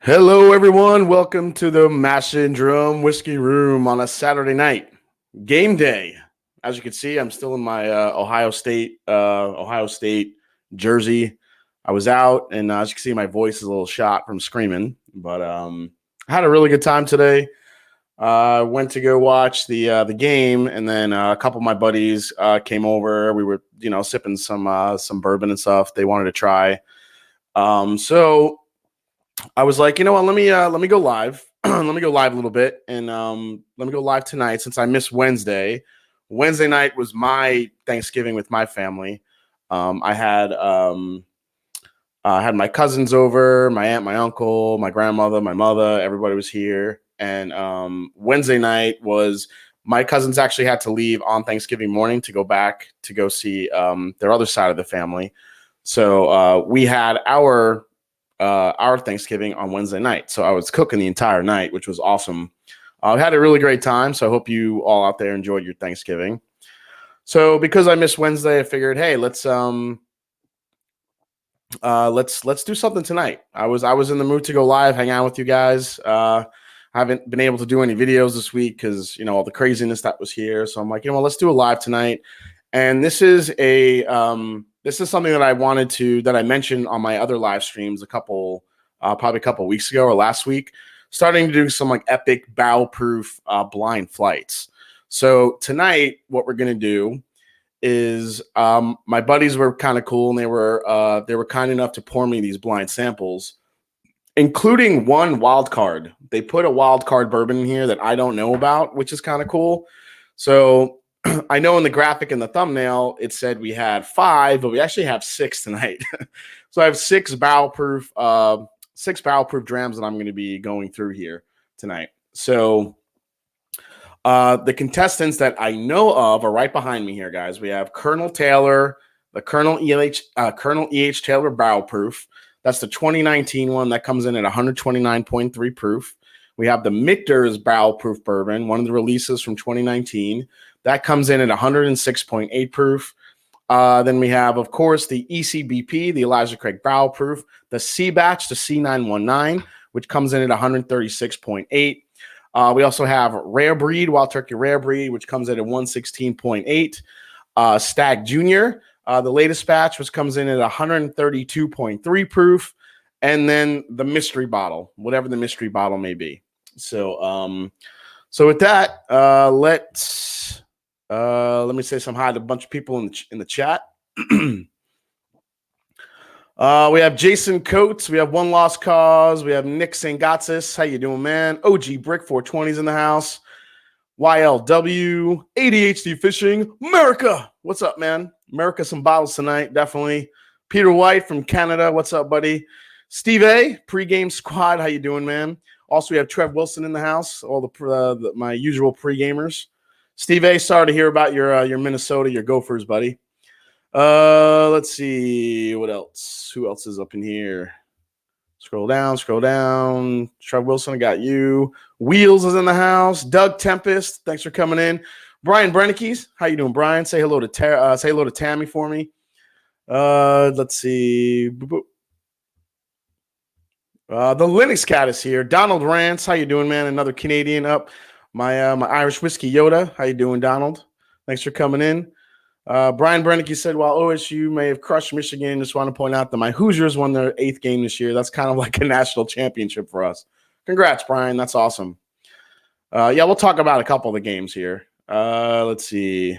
Hello, everyone. Welcome to the Mash and Drum Whiskey Room on a Saturday night, game day. As you can see, I'm still in my Ohio State jersey. I was out, and as you can see, my voice is a little shot from screaming. But I had a really good time today. I went to go watch the game, and then a couple of my buddies came over. We were, sipping some bourbon and stuff. They wanted to try. So I was like, you know what? Let me go live. Let me go live a little bit, and let me go live tonight since I missed Wednesday. Wednesday night was my Thanksgiving with my family. I had my cousins over, my aunt, my uncle, my grandmother, my mother. Everybody was here, and Wednesday night was my cousins actually had to leave on Thanksgiving morning to go back to go see their other side of the family. So we had our Thanksgiving on Wednesday night. So I was cooking the entire night, which was awesome. I had a really great time. So I hope you all out there enjoyed your Thanksgiving. So because I missed Wednesday, I figured, hey, let's do something tonight. I was in the mood to go live, hang out with you guys. I haven't been able to do any videos this week because all the craziness that was here. So I'm like, let's do a live tonight. And this is something that I mentioned on my other live streams probably a couple weeks ago or last week, starting to do some like epic bow-proof blind flights. So tonight, what we're gonna do is my buddies were kind of cool, and they were kind enough to pour me these blind samples, including one wild card. They put a wild card bourbon in here that I don't know about, which is kind of cool. So I know in the graphic in the thumbnail, it said we had 5, but we actually have 6 tonight. So I have 6 barrel-proof drams that I'm going to be going through here tonight. So the contestants that I know of are right behind me here, guys. We have Colonel Taylor, the Colonel E.H. Taylor barrel-proof. That's the 2019 one that comes in at 129.3 proof. We have the Michter's barrel-proof bourbon, one of the releases from 2019. That comes in at 106.8 proof. Then we have, of course, the ECBP, the Elijah Craig Barrel Proof, the C Batch, the C919, which comes in at 136.8. We also have Rare Breed, Wild Turkey Rare Breed, which comes in at 116.8. Stag Junior, the latest batch, which comes in at 132.3 proof. And then the mystery bottle, whatever the mystery bottle may be. So with that, let me say some hi to a bunch of people in the chat. We have Jason Coates. We have One Lost Cause. We have Nick Sangatsis. How you doing, man? OG Brick 420's in the house. YLW, ADHD Fishing, America. What's up, man? America, some bottles tonight, definitely. Peter White from Canada. What's up, buddy? Steve A, pregame squad. How you doing, man? Also, we have Trev Wilson in the house. All my usual pregamers. Steve A, sorry to hear about your Minnesota, your Gophers, buddy. Let's see what else. Who else is up in here? Scroll down. Trev Wilson, I got you. Wheels is in the house. Doug Tempest, thanks for coming in. Brian Brennickes, how you doing, Brian? Say hello to Tammy for me. Let's see. The Linux Cat is here. Donald Rance, how you doing, man? Another Canadian up. My Irish Whiskey Yoda. How you doing, Donald? Thanks for coming in. Brian Brennick, said, while OSU may have crushed Michigan, just want to point out that my Hoosiers won their 8th game this year. That's kind of like a national championship for us. Congrats, Brian. That's awesome. Yeah, we'll talk about a couple of the games here. Let's see.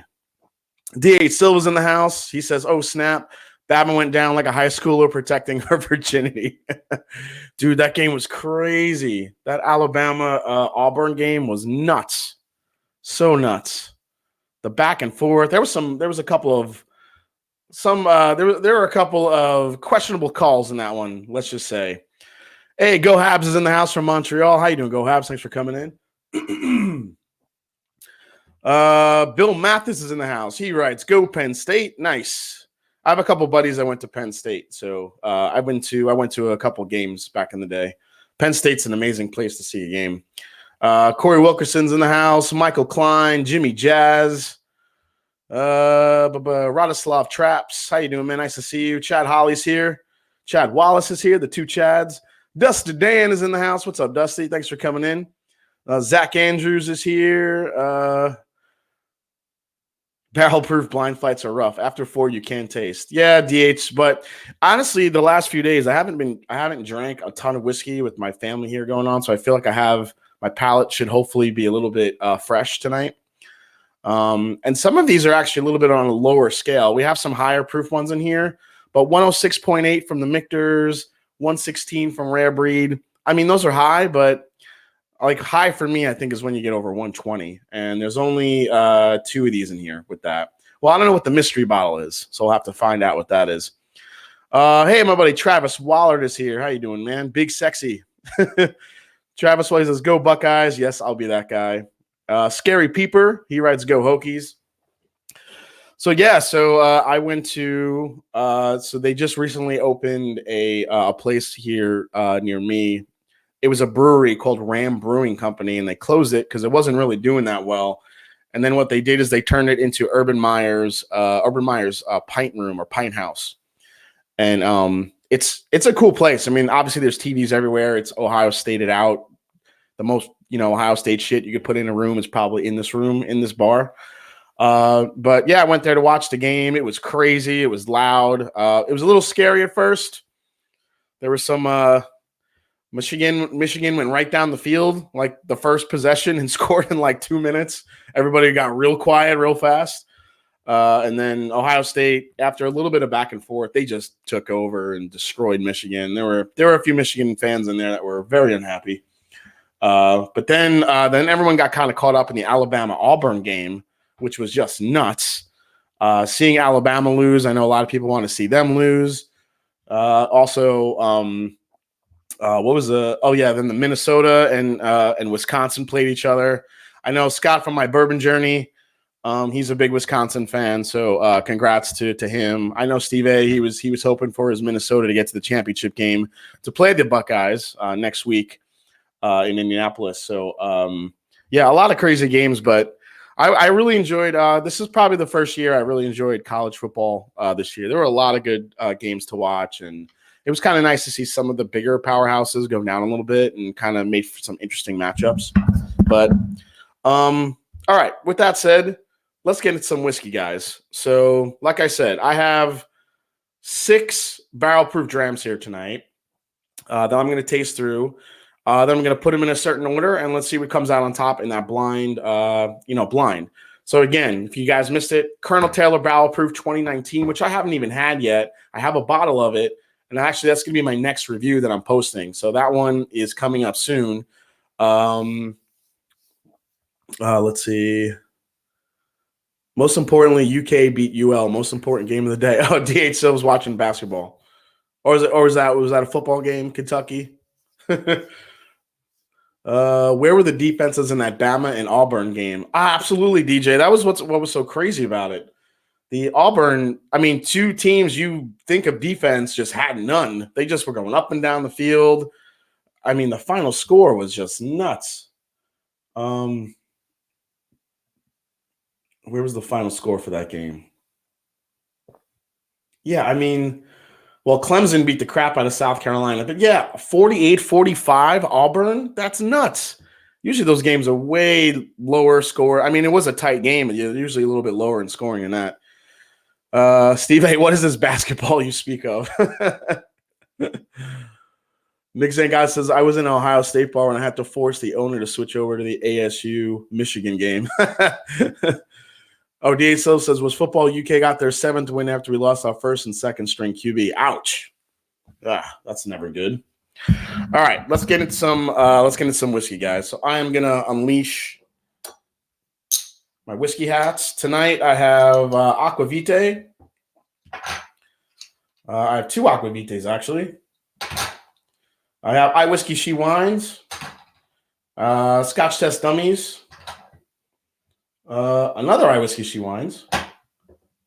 D.H. Silva's in the house. He says, oh, snap. Babin went down like a high schooler protecting her virginity. Dude, that game was crazy. That Alabama-Auburn game was nuts. So nuts. The back and forth. There were a couple of questionable calls in that one, let's just say. Hey, Go Habs is in the house from Montreal. How you doing, Go Habs? Thanks for coming in. Bill Mathis is in the house. He writes, go Penn State. Nice. I have a couple buddies that went to Penn State, so I went to a couple games back in the day. Penn State's an amazing place to see a game. Corey Wilkerson's in the house. Michael Klein, Jimmy Jazz, Radislav Traps. How you doing, man? Nice to see you. Chad Holly's here. Chad Wallace is here. The two Chads. Dusty Dan is in the house. What's up, Dusty? Thanks for coming in. Zach Andrews is here. Barrel-proof blind fights are rough. After 4, you can taste. Yeah, DH. But honestly, the last few days, I haven't drank a ton of whiskey with my family here going on, so I feel like my palate should hopefully be a little bit fresh tonight. And some of these are actually a little bit on a lower scale. We have some higher proof ones in here, but 106.8 from the Michters, 116 from Rare Breed. I mean, those are high, but like high for me, I think, is when you get over 120. And there's only 2 of these in here with that. Well, I don't know what the mystery bottle is, so we'll have to find out what that is. Hey, my buddy Travis Wallard is here. How you doing, man? Big sexy. Travis Wallard says, "Go Buckeyes." Yes, I'll be that guy. Scary Peeper, he writes, "Go Hokies." So yeah, I went to so they just recently opened a place here near me. It was a brewery called Ram Brewing Company, and they closed it because it wasn't really doing that well. And then what they did is they turned it into Urban Meyer's pint room or pint house. And it's a cool place. I mean, obviously there's TVs everywhere. It's Ohio Stated out. The most, Ohio State shit you could put in a room is probably in this room, in this bar. But yeah, I went there to watch the game. It was crazy. It was loud. It was a little scary at first. There was some Michigan went right down the field, like the first possession, and scored in like 2 minutes. Everybody got real quiet real fast. And then Ohio State, after a little bit of back and forth, they just took over and destroyed Michigan. There were a few Michigan fans in there that were very unhappy. But then everyone got kind of caught up in the Alabama-Auburn game, which was just nuts. Seeing Alabama lose, I know a lot of people want to see them lose. Then the Minnesota and Wisconsin played each other. I know Scott from my bourbon journey. He's a big Wisconsin fan, so congrats to him. I know Steve A. He was hoping for his Minnesota to get to the championship game to play the Buckeyes next week in Indianapolis. So a lot of crazy games, but I really enjoyed. This is probably the first year I really enjoyed college football this year. There were a lot of good games to watch, and it was kind of nice to see some of the bigger powerhouses go down a little bit and kind of made for some interesting matchups. But all right, with that said, let's get into some whiskey, guys. So, like I said, I have 6 barrel-proof drams here tonight that I'm going to taste through. Then I'm going to put them in a certain order, and let's see what comes out on top in that blind. So again, if you guys missed it, Colonel Taylor Barrel-Proof 2019, which I haven't even had yet. I have a bottle of it. And actually, that's going to be my next review that I'm posting. So that one is coming up soon. Let's see. Most importantly, UK beat UL. Most important game of the day. Oh, DH Silva's watching basketball. Was that a football game, Kentucky? Where were the defenses in that Bama and Auburn game? Absolutely, DJ. That was what was so crazy about it. The Auburn, 2 teams you think of defense just had none. They just were going up and down the field. The final score was just nuts. Where was the final score for that game? Yeah, Clemson beat the crap out of South Carolina. But yeah, 48-45 Auburn, that's nuts. Usually those games are way lower score. It was a tight game, but you're usually a little bit lower in scoring than that. Steve, hey, what is this basketball you speak of? Nick Zangai says, I was in an Ohio State bar and I had to force the owner to switch over to the ASU Michigan game. Oh, DA Silva says, was football UK got their 7th win after we lost our 1st and 2nd string QB. Ouch. That's never good. All right, let's get into some whiskey, guys. So I am gonna unleash my whiskey hats. Tonight I have Aquavite. I have 2 Aquavites, actually. I have I Whiskey She Wines, Scotch Test Dummies, another I Whiskey She Wines,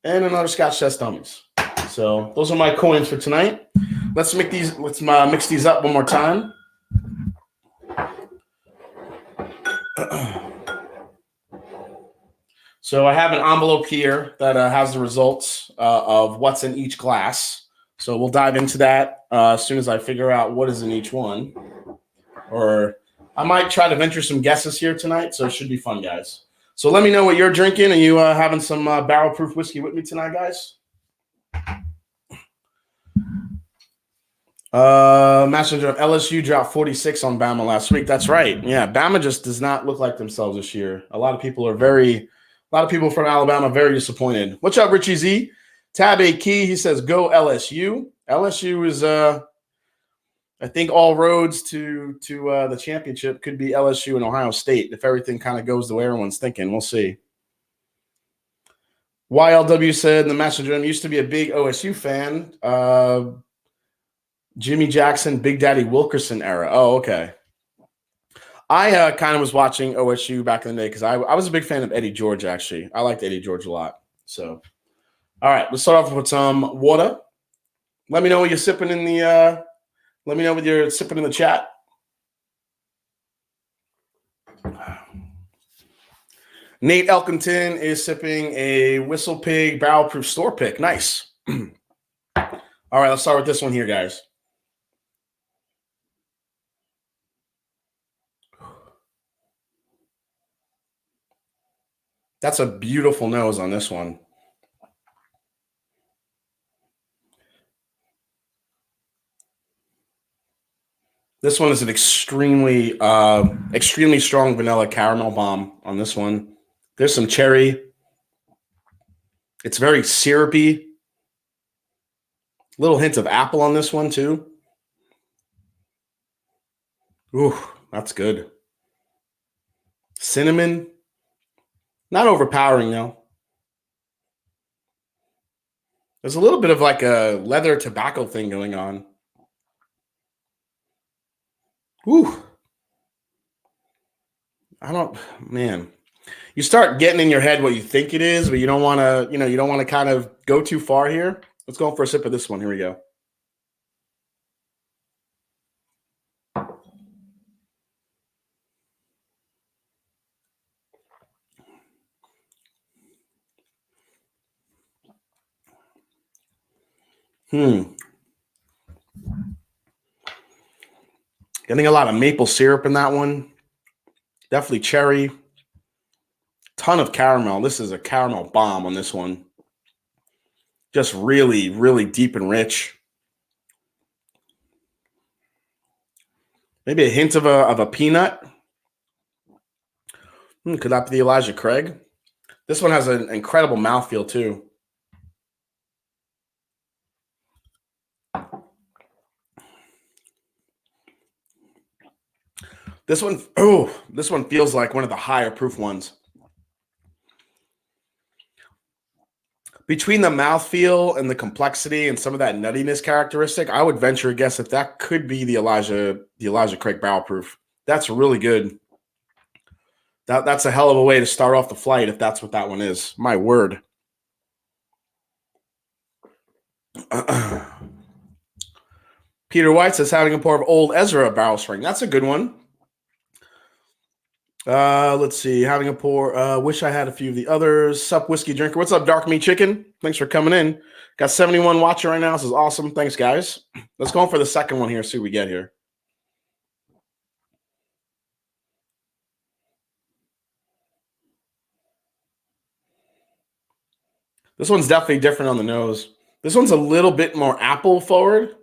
and another Scotch Test Dummies. So those are my coins for tonight. Let's mix these up one more time. So I have an envelope here that has the results of what's in each glass. So we'll dive into that as soon as I figure out what is in each one. Or I might try to venture some guesses here tonight, so it should be fun, guys. So let me know what you're drinking. Are you having some barrel-proof whiskey with me tonight, guys? Messenger of LSU dropped 46 on Bama last week. That's right. Yeah, Bama just does not look like themselves this year. A lot of people from Alabama very disappointed. What's up, Richie Z? Tab A Key, he says, go LSU. LSU is, I think all roads to the championship could be LSU and Ohio State if everything kind of goes the way everyone's thinking. We'll see. YLW said in the Messenger, I used to be a big OSU fan. Jimmy Jackson, Big Daddy Wilkerson era. Oh, okay. I kind of was watching OSU back in the day because I was a big fan of Eddie George, actually. I liked Eddie George a lot. So, all right, let's start off with some water. Let me know what you're sipping in the let me know what you're sipping in the chat. Nate Elkington is sipping a Whistle Pig Barrel Proof Store Pick. Nice. All right, let's start with this one here, guys. That's a beautiful nose on this one. This one is an extremely strong vanilla caramel bomb on this one. There's some cherry. It's very syrupy. Little hint of apple on this one, too. Ooh, that's good. Cinnamon. Not overpowering, though. There's a little bit of like a leather tobacco thing going on. Ooh. Man. You start getting in your head what you think it is, but you don't want to, you don't want to kind of go too far here. Let's go for a sip of this one. Here we go. Getting a lot of maple syrup in that one. Definitely cherry. Ton of caramel. This is a caramel bomb on this one. Just really, really deep and rich. Maybe a hint of a peanut. Could that be the Elijah Craig? This one has an incredible mouthfeel, too. This one feels like one of the higher proof ones. Between the mouthfeel and the complexity and some of that nuttiness characteristic, I would venture a guess that could be the Elijah Craig barrel proof. That's really good. That's a hell of a way to start off the flight if that's what that one is. My word. Peter White says having a pour of Old Ezra barrel strength. That's a good one. Let's see. Having a pour. Wish I had a few of the others. Sup, whiskey drinker. What's up, Dark Meat Chicken? Thanks for coming in. Got 71 watching right now. This is awesome. Thanks, guys. Let's go on for the second one here. See what we get here. This one's definitely different on the nose. This one's a little bit more apple forward.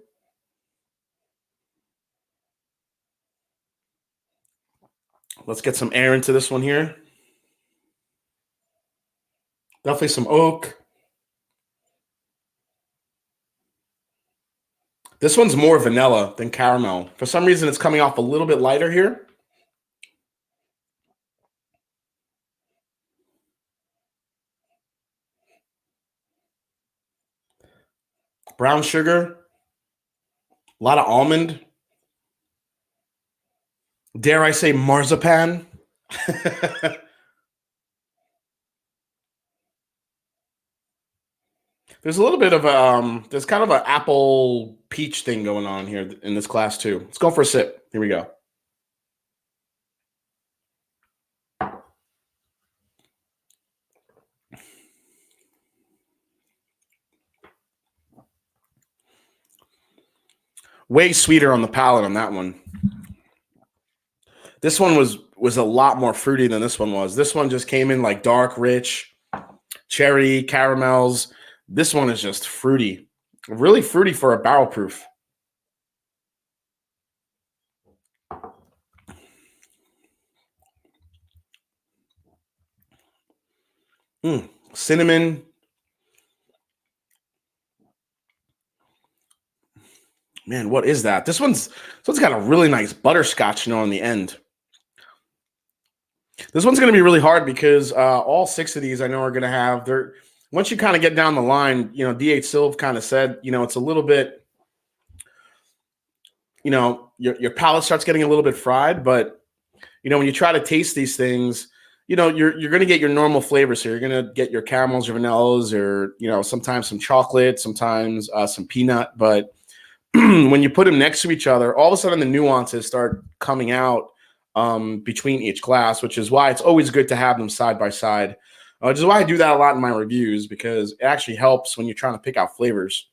Let's get some air into this one here. Definitely some oak. This one's more vanilla than caramel. For some reason, it's coming off a little bit lighter here. Brown sugar. A lot of almond. Dare I say marzipan? There's a little bit of there's kind of an apple peach thing going on here in this class too. Let's go for a sip. Here we go. Way sweeter on the palate on that one. This one was a lot more fruity than this one was. This one just came in like dark, rich, cherry, caramels. This one is just fruity. Really fruity for a barrel proof. Cinnamon. Man, what is that? This one's got a really nice butterscotch note on the end. This one's going to be really hard because all 6 of these I know are going to have their. Once you kind of get down the line, you know, DH Silv kind of said, you know, it's a little bit, you know, your palate starts getting a little bit fried, but you know, when you try to taste these things, you know, you're going to get your normal flavors here. You're going to get your caramels, your vanillas, or, you know, sometimes some chocolate, sometimes some peanut. But when you put them next to each other, all of a sudden the nuances start coming out between each glass, which is why it's always good to have them side by side. Which is why I do that a lot in my reviews, because it actually helps when you're trying to pick out flavors.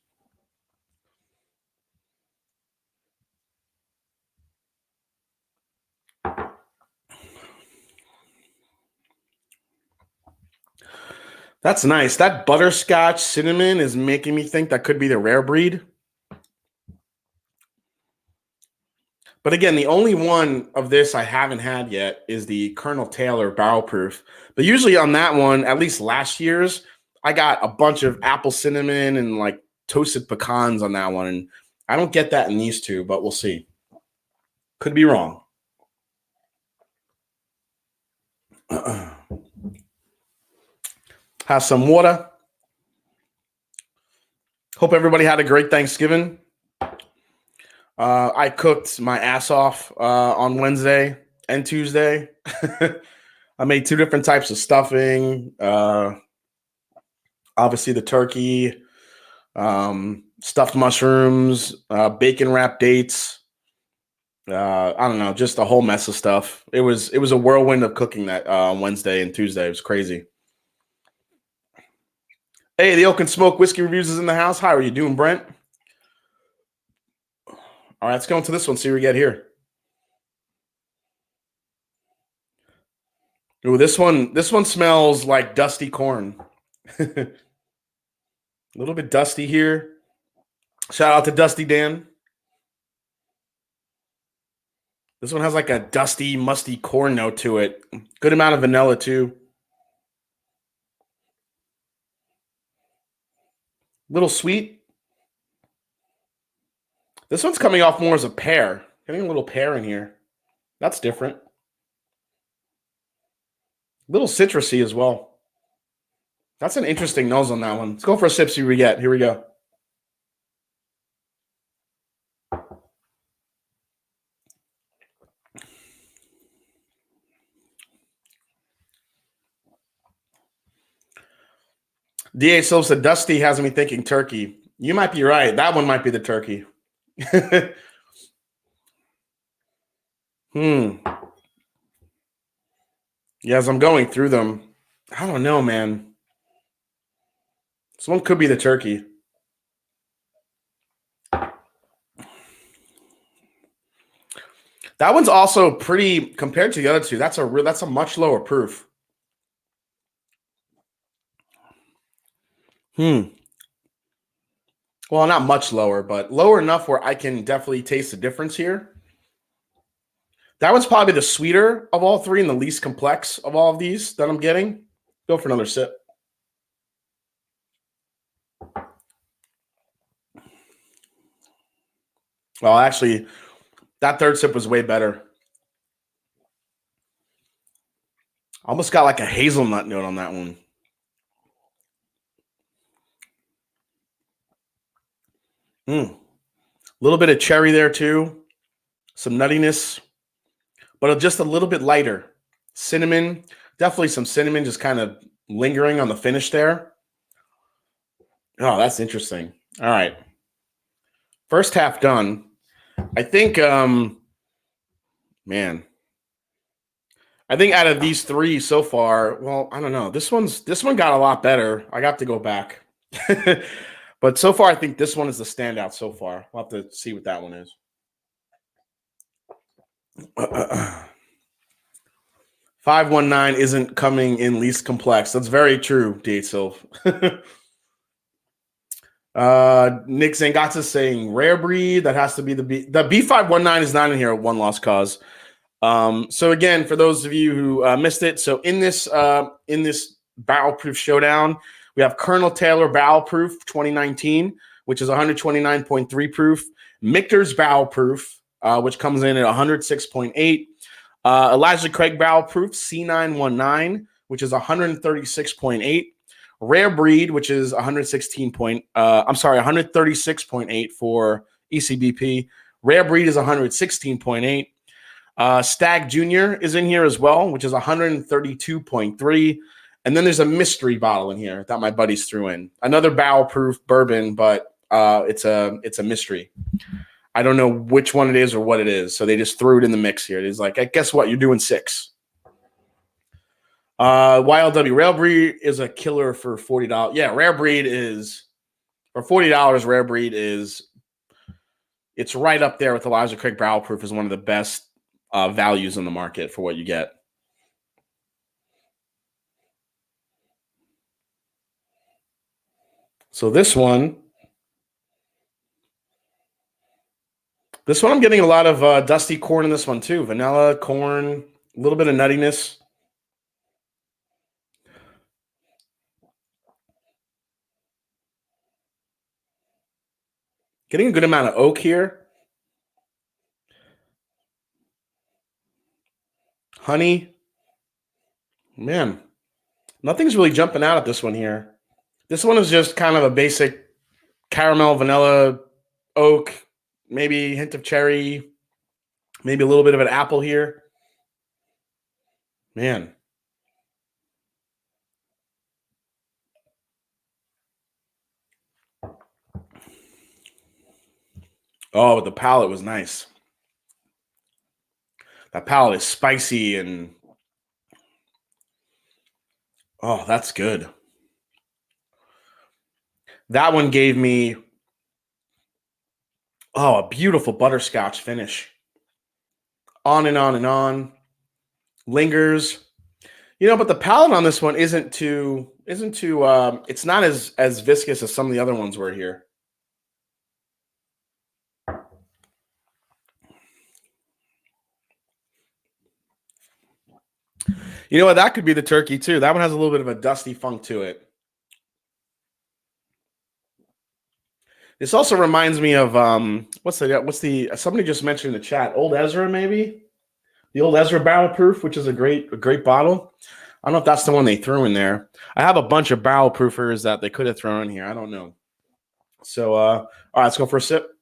That's nice. That butterscotch cinnamon is making me think that could be the rare breed. But again, the only one of this I haven't had yet is the Colonel Taylor barrel proof. But usually on that one, at least last year's, I got a bunch of apple cinnamon and like toasted pecans on that one. And I don't get that in these two, but we'll see. Could be wrong. Have some water. Hope everybody had a great Thanksgiving. I cooked my ass off on Wednesday and Tuesday. I made 2 different types of stuffing. Obviously the turkey, stuffed mushrooms, bacon wrapped dates. I don't know, just a whole mess of stuff. It was a whirlwind of cooking that Wednesday and Tuesday. It was crazy. Hey, the Oak and Smoke Whiskey Reviews is in the house. How are you doing, Brent? All right, let's go into this one, see what we get here. Ooh, this one smells like dusty corn. A little bit dusty here. Shout out to Dusty Dan. This one has like a dusty, musty corn note to it. Good amount of vanilla too. Little sweet. This one's coming off more as a pear. Getting a little pear in here. That's different. Little citrusy as well. That's an interesting nose on that one. Let's go for a sip, see what we get. Here we go. DA Silva said, Dusty has me thinking turkey. You might be right. That one might be the turkey. Yeah, as I'm going through them, I don't know, man. This one could be the turkey. That one's also pretty, compared to the other two, that's a much lower proof. Well, not much lower, but lower enough where I can definitely taste the difference here. That one's probably the sweeter of all 3 and the least complex of all of these that I'm getting. Go for another sip. Well, actually, that third sip was way better. Almost got like a hazelnut note on that one. A little bit of cherry there too. Some nuttiness, but just a little bit lighter. Cinnamon, definitely some cinnamon just kind of lingering on the finish there. Oh, that's interesting. All right. First half done. I think, man, I think out of these 3 so far, well, I don't know. This one got a lot better. I got to go back. But so far, I think this one is the standout so far. We'll have to see what that one is. 519 isn't coming in least complex. That's very true, D. Silv. Nick Zangatsa saying rare breed. That has to be the B519 is not in here at one lost cause. So again, for those of you who missed it, so in this barrel proof showdown, we have Colonel Taylor barrel proof 2019, which is 129.3 proof. Michter's barrel proof, which comes in at 106.8. Elijah Craig barrel proof C919, which is 136.8. Rare breed, which is 136.8 for ECBP. Rare breed is 116.8. Stag Jr. is in here as well, which is 132.3. And then there's a mystery bottle in here that my buddies threw in. Another barrel-proof bourbon, but it's a mystery. I don't know which one it is or what it is, so they just threw it in the mix here. It's like, guess what? You're doing 6. YLW Rare Breed is a killer for $40. Yeah, Rare Breed is for $40. Rare Breed is it's right up there with Elijah Craig Barrel Proof as one of the best values in the market for what you get. So this one I'm getting a lot of dusty corn in this one too. Vanilla, corn, a little bit of nuttiness. Getting a good amount of oak here. Honey. Man, nothing's really jumping out at this one here. This one is just kind of a basic caramel, vanilla, oak, maybe a hint of cherry, maybe a little bit of an apple here. Man. Oh, the palate was nice. That palate is spicy and oh, that's good. That one gave me a beautiful butterscotch finish. On and on and on. Lingers. But the palate on this one isn't too it's not as viscous as some of the other ones were here. You know what? That could be the turkey too. That one has a little bit of a dusty funk to it. This also reminds me of what's the somebody just mentioned in the chat, Old Ezra maybe? The Old Ezra Barrel Proof, which is a great bottle. I don't know if that's the one they threw in there. I have a bunch of barrel proofers that they could have thrown in here. I don't know. So all right, let's go for a sip.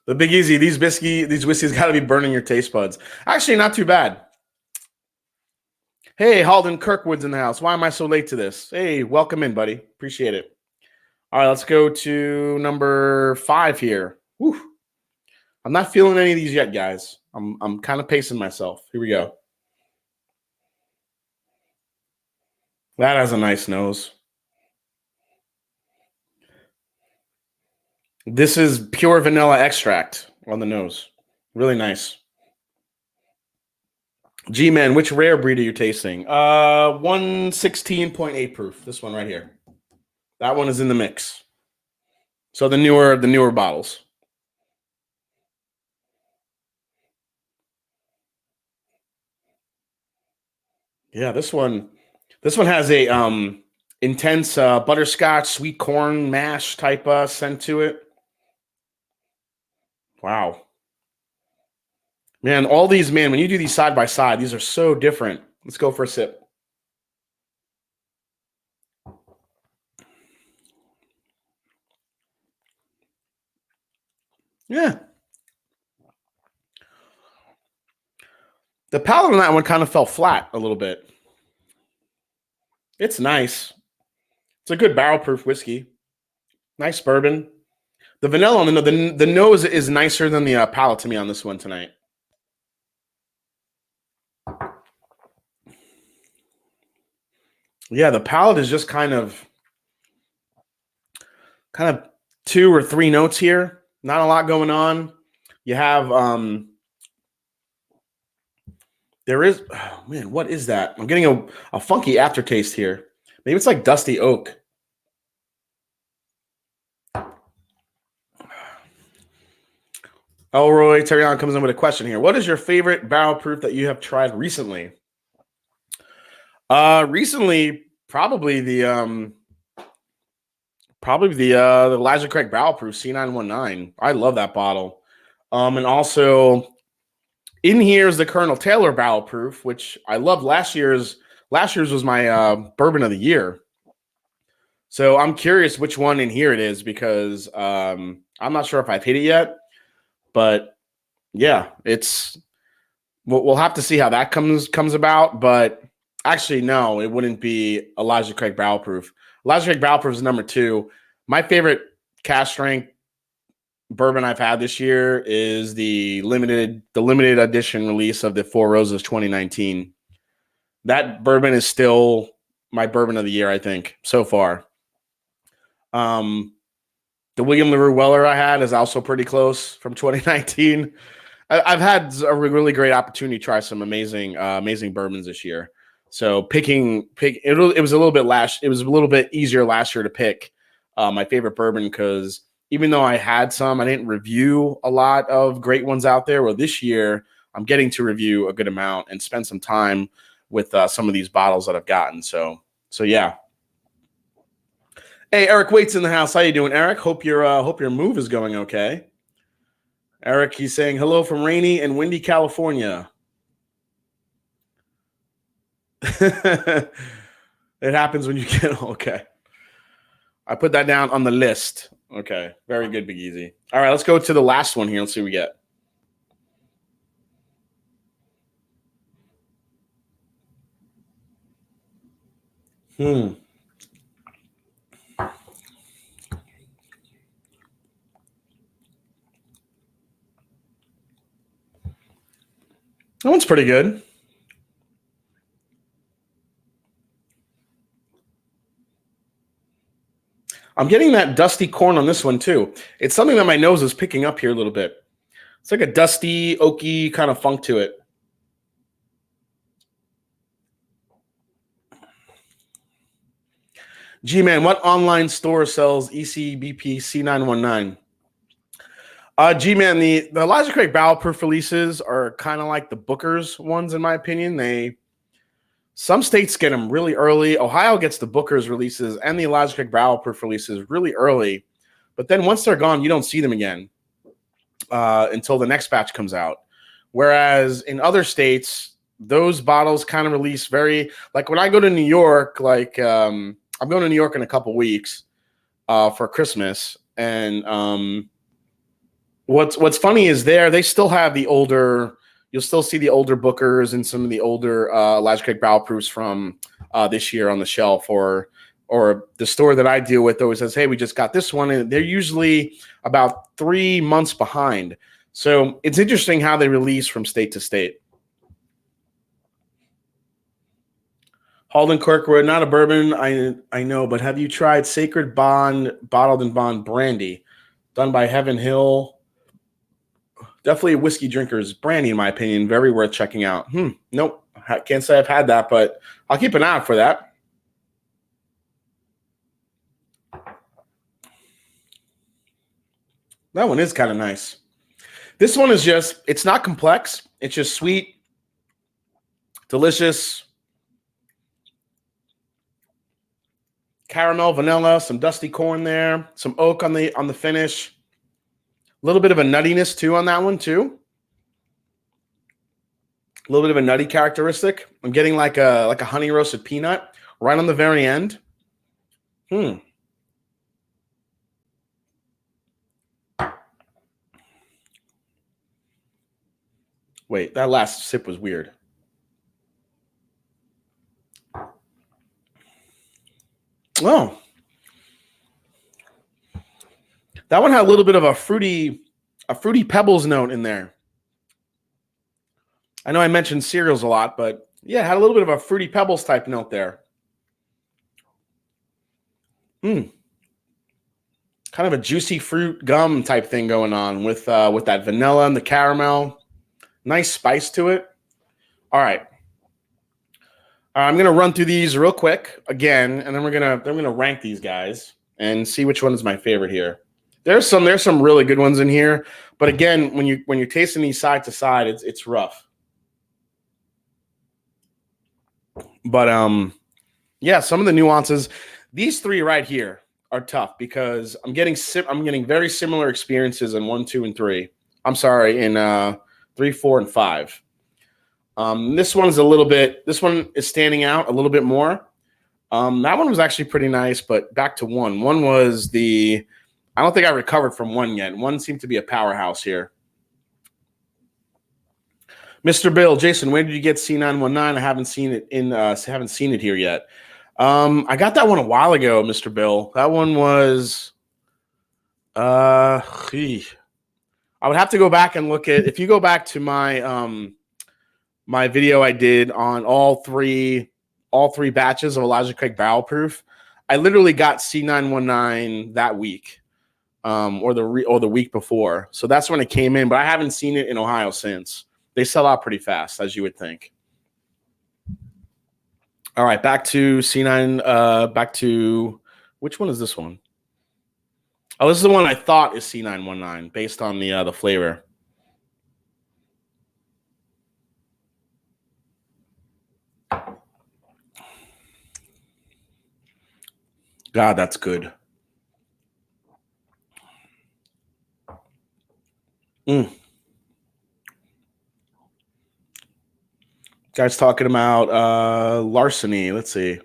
The Big Easy, these whiskeys got to be burning your taste buds. Actually, not too bad. Hey, Halden Kirkwood's in the house. Why am I so late to this? Hey, welcome in, buddy. Appreciate it. All right, let's go to number 5 here. Whew. I'm not feeling any of these yet, guys. I'm kind of pacing myself. Here we go. That has a nice nose. This is pure vanilla extract on the nose. Really nice. G-Man, which rare breed are you tasting? 116.8 proof. This one right here. That one is in the mix. So the newer bottles. Yeah, this one has a intense butterscotch, sweet corn mash type scent to it. Wow. Man, all these, when you do these side by side, these are so different. Let's go for a sip. Yeah. The palate on that one kind of fell flat a little bit. It's nice. It's a good barrel proof whiskey. Nice bourbon. The vanilla on the nose is nicer than the palate to me on this one tonight. Yeah, the palette is just kind of 2 or 3 notes here. Not a lot going on. You have there is, oh man, what is that? I'm getting a funky aftertaste here. Maybe it's like dusty oak. Elroy Terrion comes in with a question here. What is your favorite barrel proof that you have tried recently? Recently, probably the Elijah Craig Barrel Proof C919. I love that bottle. And also in here is the Colonel Taylor Barrel Proof, which I loved last year's. Last year's was my bourbon of the year. So I'm curious which one in here it is because I'm not sure if I've hit it yet. But yeah, we'll have to see how that comes about. But actually, no, it wouldn't be Elijah Craig Barrel Proof. Elijah Craig Barrel Proof is number 2. My favorite cask strength bourbon I've had this year is the limited edition release of the Four Roses 2019. That bourbon is still my bourbon of the year, I think, so far. The William LaRue Weller I had is also pretty close from 2019. I've had a really great opportunity to try some amazing bourbons this year. So it was a little bit easier last year to pick my favorite bourbon because even though I had some, I didn't review a lot of great ones out there. Well, this year I'm getting to review a good amount and spend some time with some of these bottles that I've gotten. So yeah. Hey, Eric Waits in the house. How you doing, Eric? Hope your move is going okay. Eric, he's saying hello from rainy and windy California. It happens when you get okay. I put that down on the list. Okay, very good, Big Easy. All right, let's go to the last one here. Let's see what we get. That one's pretty good. I'm getting that dusty corn on this one too. It's something that my nose is picking up here a little bit. It's like a dusty, oaky kind of funk to it. G-Man, what online store sells ECBP C919? G-Man, the Elijah Craig Barrel Proof releases are kind of like the Booker's ones, in my opinion. Some states get them really early. Ohio gets the Booker's releases and the Elijah Craig Barrel Proof releases really early. But then once they're gone, you don't see them again until the next batch comes out. Whereas in other states, those bottles kind of release like when I go to New York, I'm going to New York in a couple weeks for Christmas. And what's funny is they still have the older, you'll still see the older Bookers and some of the older Elijah Craig Barrel Proofs from this year on the shelf, or the store that I deal with always says, hey, we just got this one. And they're usually about 3 months behind. So it's interesting how they release from state to state. Halden Kirkwood, not a bourbon, I know, but have you tried Sacred Bond Bottled in Bond Brandy, done by Heaven Hill? Definitely a whiskey drinker's brandy, in my opinion. Very worth checking out. Nope, I can't say I've had that, but I'll keep an eye out for that. That one is kind of nice. This one is it's not complex. It's just sweet, delicious. Caramel, vanilla, some dusty corn there, some oak on the finish. A little bit of a nuttiness too on that one too. A little bit of a nutty characteristic. I'm getting like a honey roasted peanut right on the very end. Wait, that last sip was weird. Oh. That one had a little bit of a fruity Pebbles note in there. I know I mentioned cereals a lot, but yeah, it had a little bit of a Fruity Pebbles type note there. Kind of a juicy fruit gum type thing going on with that vanilla and the caramel. Nice spice to it. All right. I'm gonna run through these real quick again, and then we're gonna rank these guys and see which one is my favorite here. There's some really good ones in here, but again, when you're tasting these side to side, it's rough. But yeah, some of the nuances. These three right here are tough because I'm getting very similar experiences in 1, 2, and 3. I'm sorry, in 3, 4, and 5. This one is standing out a little bit more. That one was actually pretty nice, but back to 1. 1 was I don't think I recovered from 1 yet. 1 seemed to be a powerhouse here. Mr. Bill, Jason, where did you get C919? I haven't seen it here yet. I got that one a while ago, Mr. Bill. That one was I would have to go back and look at, if you go back to my my video I did on all three batches of Elijah Craig Barrel Proof, I literally got C919 that week, or the week before. So that's when it came in, but I haven't seen it in Ohio since. They sell out pretty fast, as you would think. All right, back to C9. Back to, which one is this one? Oh, this is the one I thought is C919 based on the flavor. God, that's good. Guys talking about larceny. Let's see.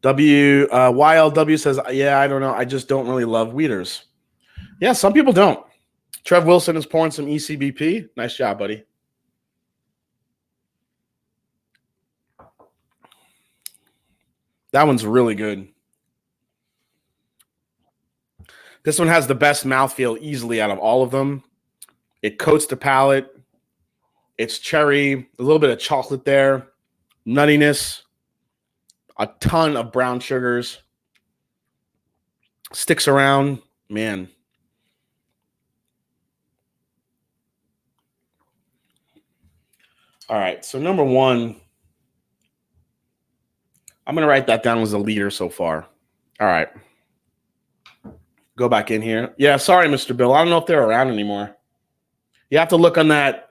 YLW says, yeah, I don't know. I just don't really love Weeders. Yeah, some people don't. Trev Wilson is pouring some ECBP. Nice job, buddy. That one's really good. This one has the best mouthfeel easily out of all of them. It coats the palate. It's cherry, a little bit of chocolate there, nuttiness, a ton of brown sugars. Sticks around, man. All right, so number 1, I'm going to write that down as a leader so far. All right. Go back in here. Yeah, sorry, Mr. Bill. I don't know if they're around anymore. You have to look on that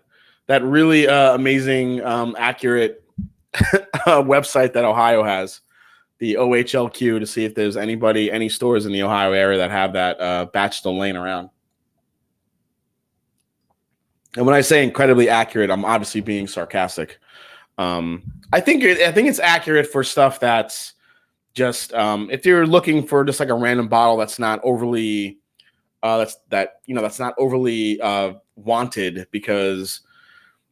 really amazing, accurate website that Ohio has, the OHLQ, to see if there's any stores in the Ohio area that have that batch still laying around. And when I say incredibly accurate, I'm obviously being sarcastic. I think it's accurate for stuff that's just if you're looking for just like a random bottle that's not overly that's not overly wanted, because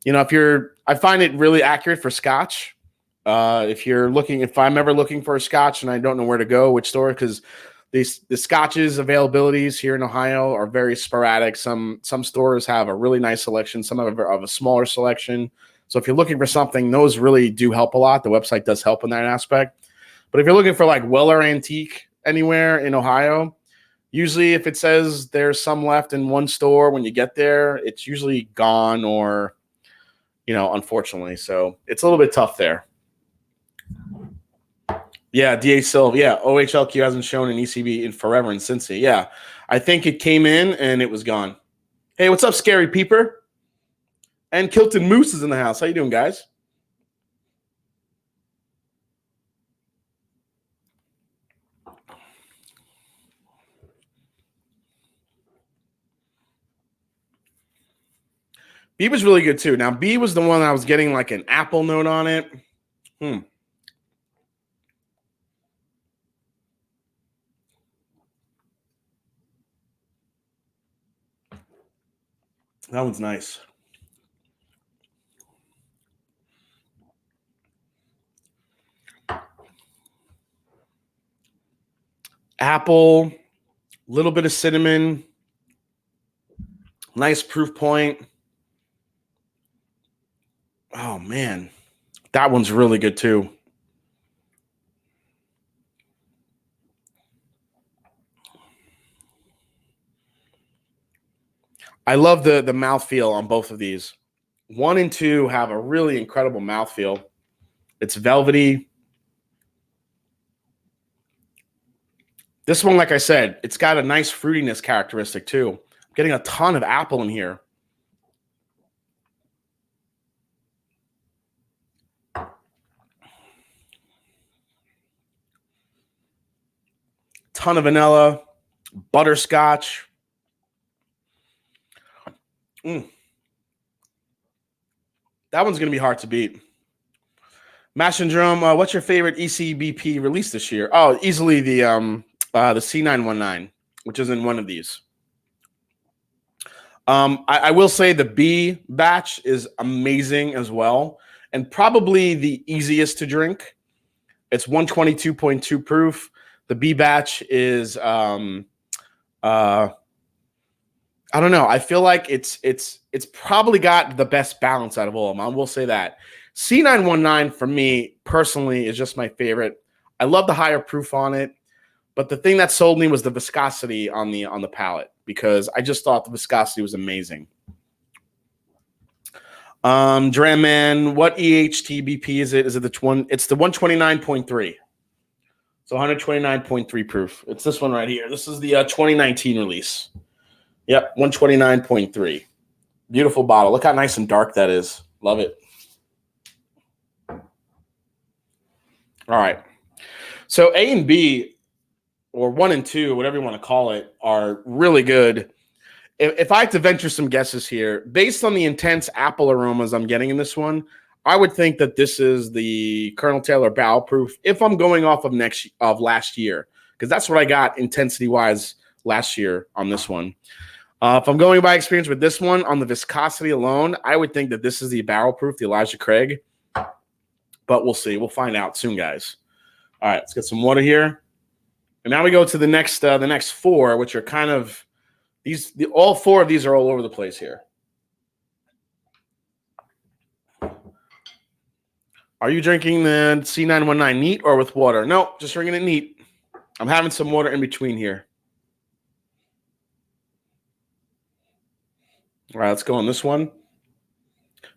I find it really accurate for Scotch. If I'm ever looking for a Scotch and I don't know where to go, which store, because the Scotches availabilities here in Ohio are very sporadic. Some stores have a really nice selection. Some have a smaller selection. So if you're looking for something, those really do help a lot. The website does help in that aspect. But if you're looking for like Weller Antique anywhere in Ohio, usually if it says there's some left in one store, when you get there, it's usually gone or, unfortunately. So it's a little bit tough there. Yeah, DA Silva. Yeah, OHLQ hasn't shown an ECB in forever in Cincy. Yeah, I think it came in and it was gone. Hey, what's up, Scary Peeper? And Kilton Moose is in the house. How you doing, guys? B was really good too. Now, B was the one I was getting like an apple note on it. That one's nice. Apple, little bit of cinnamon, nice proof point. Oh man, that one's really good too. I love the mouthfeel on both of these. 1 and 2 have a really incredible mouthfeel. It's velvety. This one, like I said, it's got a nice fruitiness characteristic too. I'm getting a ton of apple in here. Ton of vanilla, butterscotch. That one's going to be hard to beat. Mash and Drum, what's your favorite ECBP release this year? Oh, easily the C919, which is in one of these. I will say the B batch is amazing as well, and probably the easiest to drink. It's 122.2 proof. The B batch is I don't know. I feel like it's probably got the best balance out of all of them. I will say that. C919 for me personally is just my favorite. I love the higher proof on it, but the thing that sold me was the viscosity on the palate, because I just thought the viscosity was amazing. Dram Man, what EHTBP is it? Is it the one? It's the 129.3. So 129.3 proof. It's this one right here. This is the 2019 release. Yep, 129.3. Beautiful bottle. Look how nice and dark that is. Love it. All right. So A and B, or 1 and 2, whatever you want to call it, are really good. If I had to venture some guesses here, based on the intense apple aromas I'm getting in this one, I would think that this is the Colonel Taylor barrel proof if I'm going off of last year, because that's what I got intensity-wise last year on this one. If I'm going by experience with this one, on the viscosity alone, I would think that this is the barrel proof, the Elijah Craig. But we'll see. We'll find out soon, guys. All right, let's get some water here. And now we go to the next 4, which are kind of all 4 of these are all over the place here. Are you drinking the C919 neat or with water? No, just drinking it neat. I'm having some water in between here. All right, let's go on this one.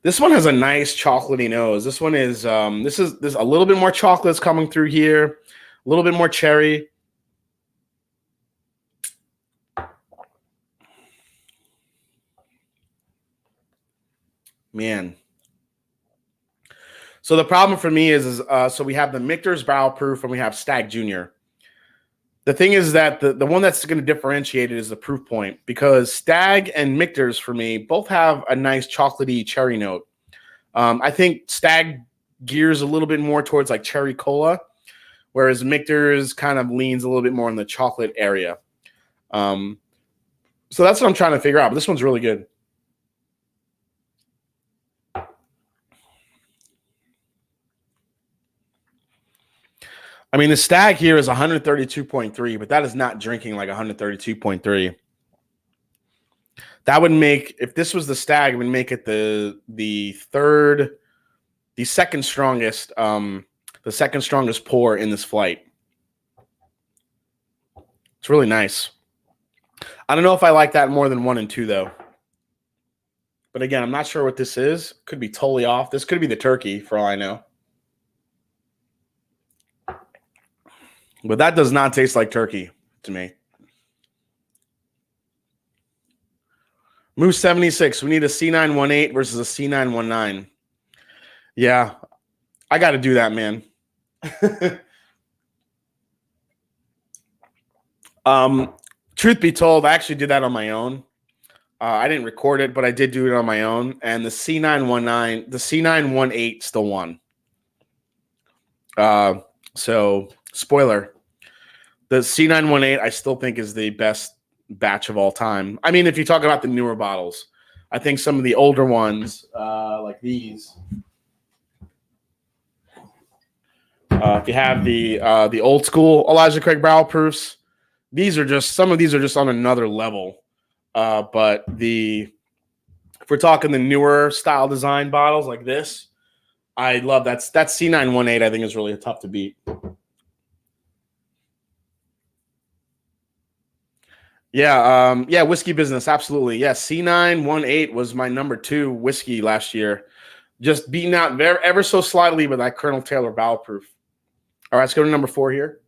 This one has a nice chocolatey nose. This one is there's a little bit more chocolates coming through here, a little bit more cherry. Man. So the problem for me is so we have the Michter's Barrel Proof and we have Stag Junior. The thing is that the one that's going to differentiate it is the proof point, because Stag and Michter's for me both have a nice chocolatey cherry note. I think Stag gears a little bit more towards like cherry cola, whereas Michter's kind of leans a little bit more in the chocolate area. So that's what I'm trying to figure out. But this one's really good. I mean, the Stag here is 132.3, but that is not drinking like 132.3. That would make, if this was the Stag, it would make it the second strongest pour in this flight. It's really nice. I don't know if I like that more than 1 and 2 though. But again, I'm not sure what this is. Could be totally off. This could be the turkey for all I know. But that does not taste like turkey to me. Moose 76. We need a C918 versus a C919. Yeah, I got to do that, man. Truth be told, I actually did that on my own. I didn't record it, but I did do it on my own. And the C919, the C918 still won. So, spoiler, the C918 I still think is the best batch of all time. I mean, if you talk about the newer bottles, I think some of the older ones, like these, if you have the old school Elijah Craig barrel proofs, some of these are just on another level. But if we're talking the newer style design bottles like this, I love that C918. I think is really tough to beat. Yeah, whiskey business, absolutely. Yeah, C918 was my number 2 whiskey last year. Just beating out ever so slightly with that Colonel Taylor Barrel Proof. All right, let's go to number 4 here.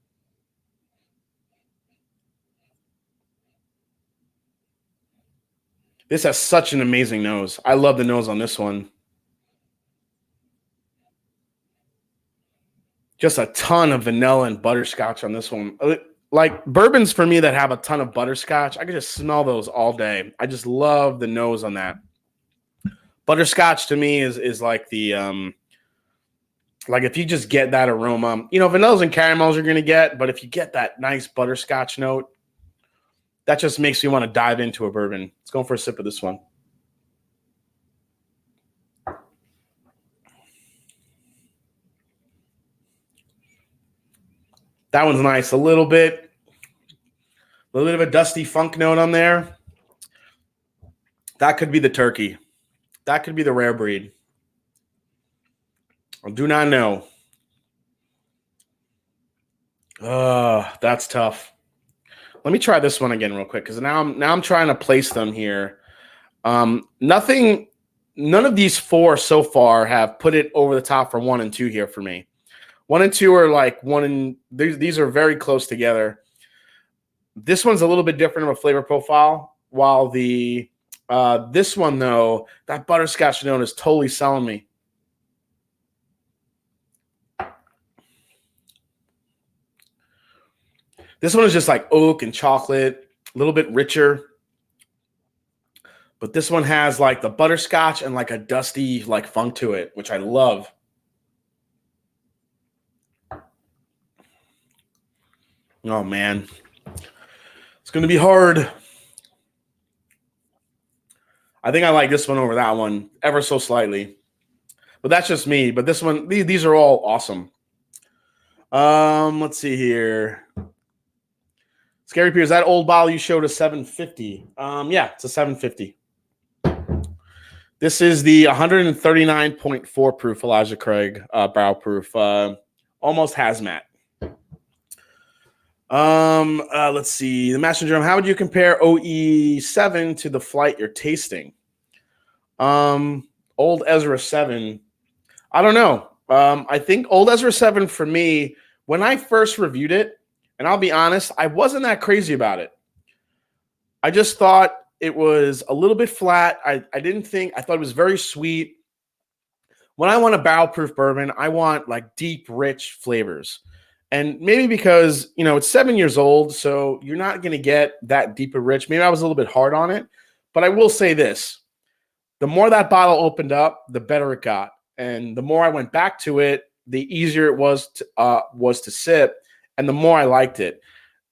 This has such an amazing nose. I love the nose on this one. Just a ton of vanilla and butterscotch on this one. Like bourbons for me that have a ton of butterscotch, I could just smell those all day. I just love the nose on that. Butterscotch to me is like the like if you just get that aroma, vanillas and caramels you're gonna get, but if you get that nice butterscotch note, that just makes me want to dive into a bourbon. Let's go for a sip of this one. That one's nice. A little bit of a dusty funk note on there. That could be the turkey. That could be the rare breed. I do not know. That's tough. Let me try this one again real quick because now I'm trying to place them here. None of these 4 so far have put it over the top for 1 and 2 here for me. 1 and 2 are like these are very close together. This one's a little bit different of a flavor profile, while this one though, that butterscotch note is totally selling me. This one is just like oak and chocolate, a little bit richer. But this one has like the butterscotch and like a dusty like funk to it, which I love. Oh man, it's going to be hard. I think I like this one over that one ever so slightly, but that's just me. But this one, these are all awesome. Let's see here. Scary Piers, that old bottle you showed a 750. Yeah, it's a 750. This is the 139.4 proof Elijah Craig barrel proof, almost hazmat. Let's see. The Master Drum. How would you compare OE7 to the flight you're tasting? Old Ezra 7. I don't know. I think Old Ezra 7 for me, when I first reviewed it, and I'll be honest, I wasn't that crazy about it. I just thought it was a little bit flat. I thought it was very sweet. When I want a barrel proof bourbon, I want like deep, rich flavors. And maybe because, it's 7 years old, so you're not going to get that deep and rich. Maybe I was a little bit hard on it. But I will say this. The more that bottle opened up, the better it got. And the more I went back to it, the easier it was to sip, and the more I liked it.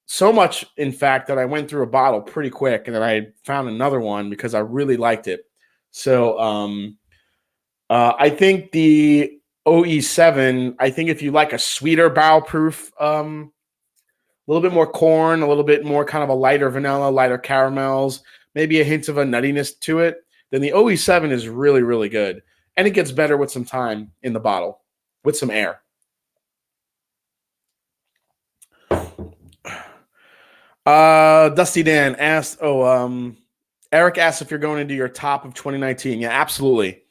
So much, in fact, that I went through a bottle pretty quick, and then I found another one because I really liked it. So I think the OE7, I think if you like a sweeter barrel proof, a little bit more corn, a little bit more kind of a lighter vanilla, lighter caramels, maybe a hint of a nuttiness to it, then the OE7 is really, really good. And it gets better with some time in the bottle, with some air. Dusty Dan asked, Eric asked if you're going to do your top of 2019. Yeah, absolutely.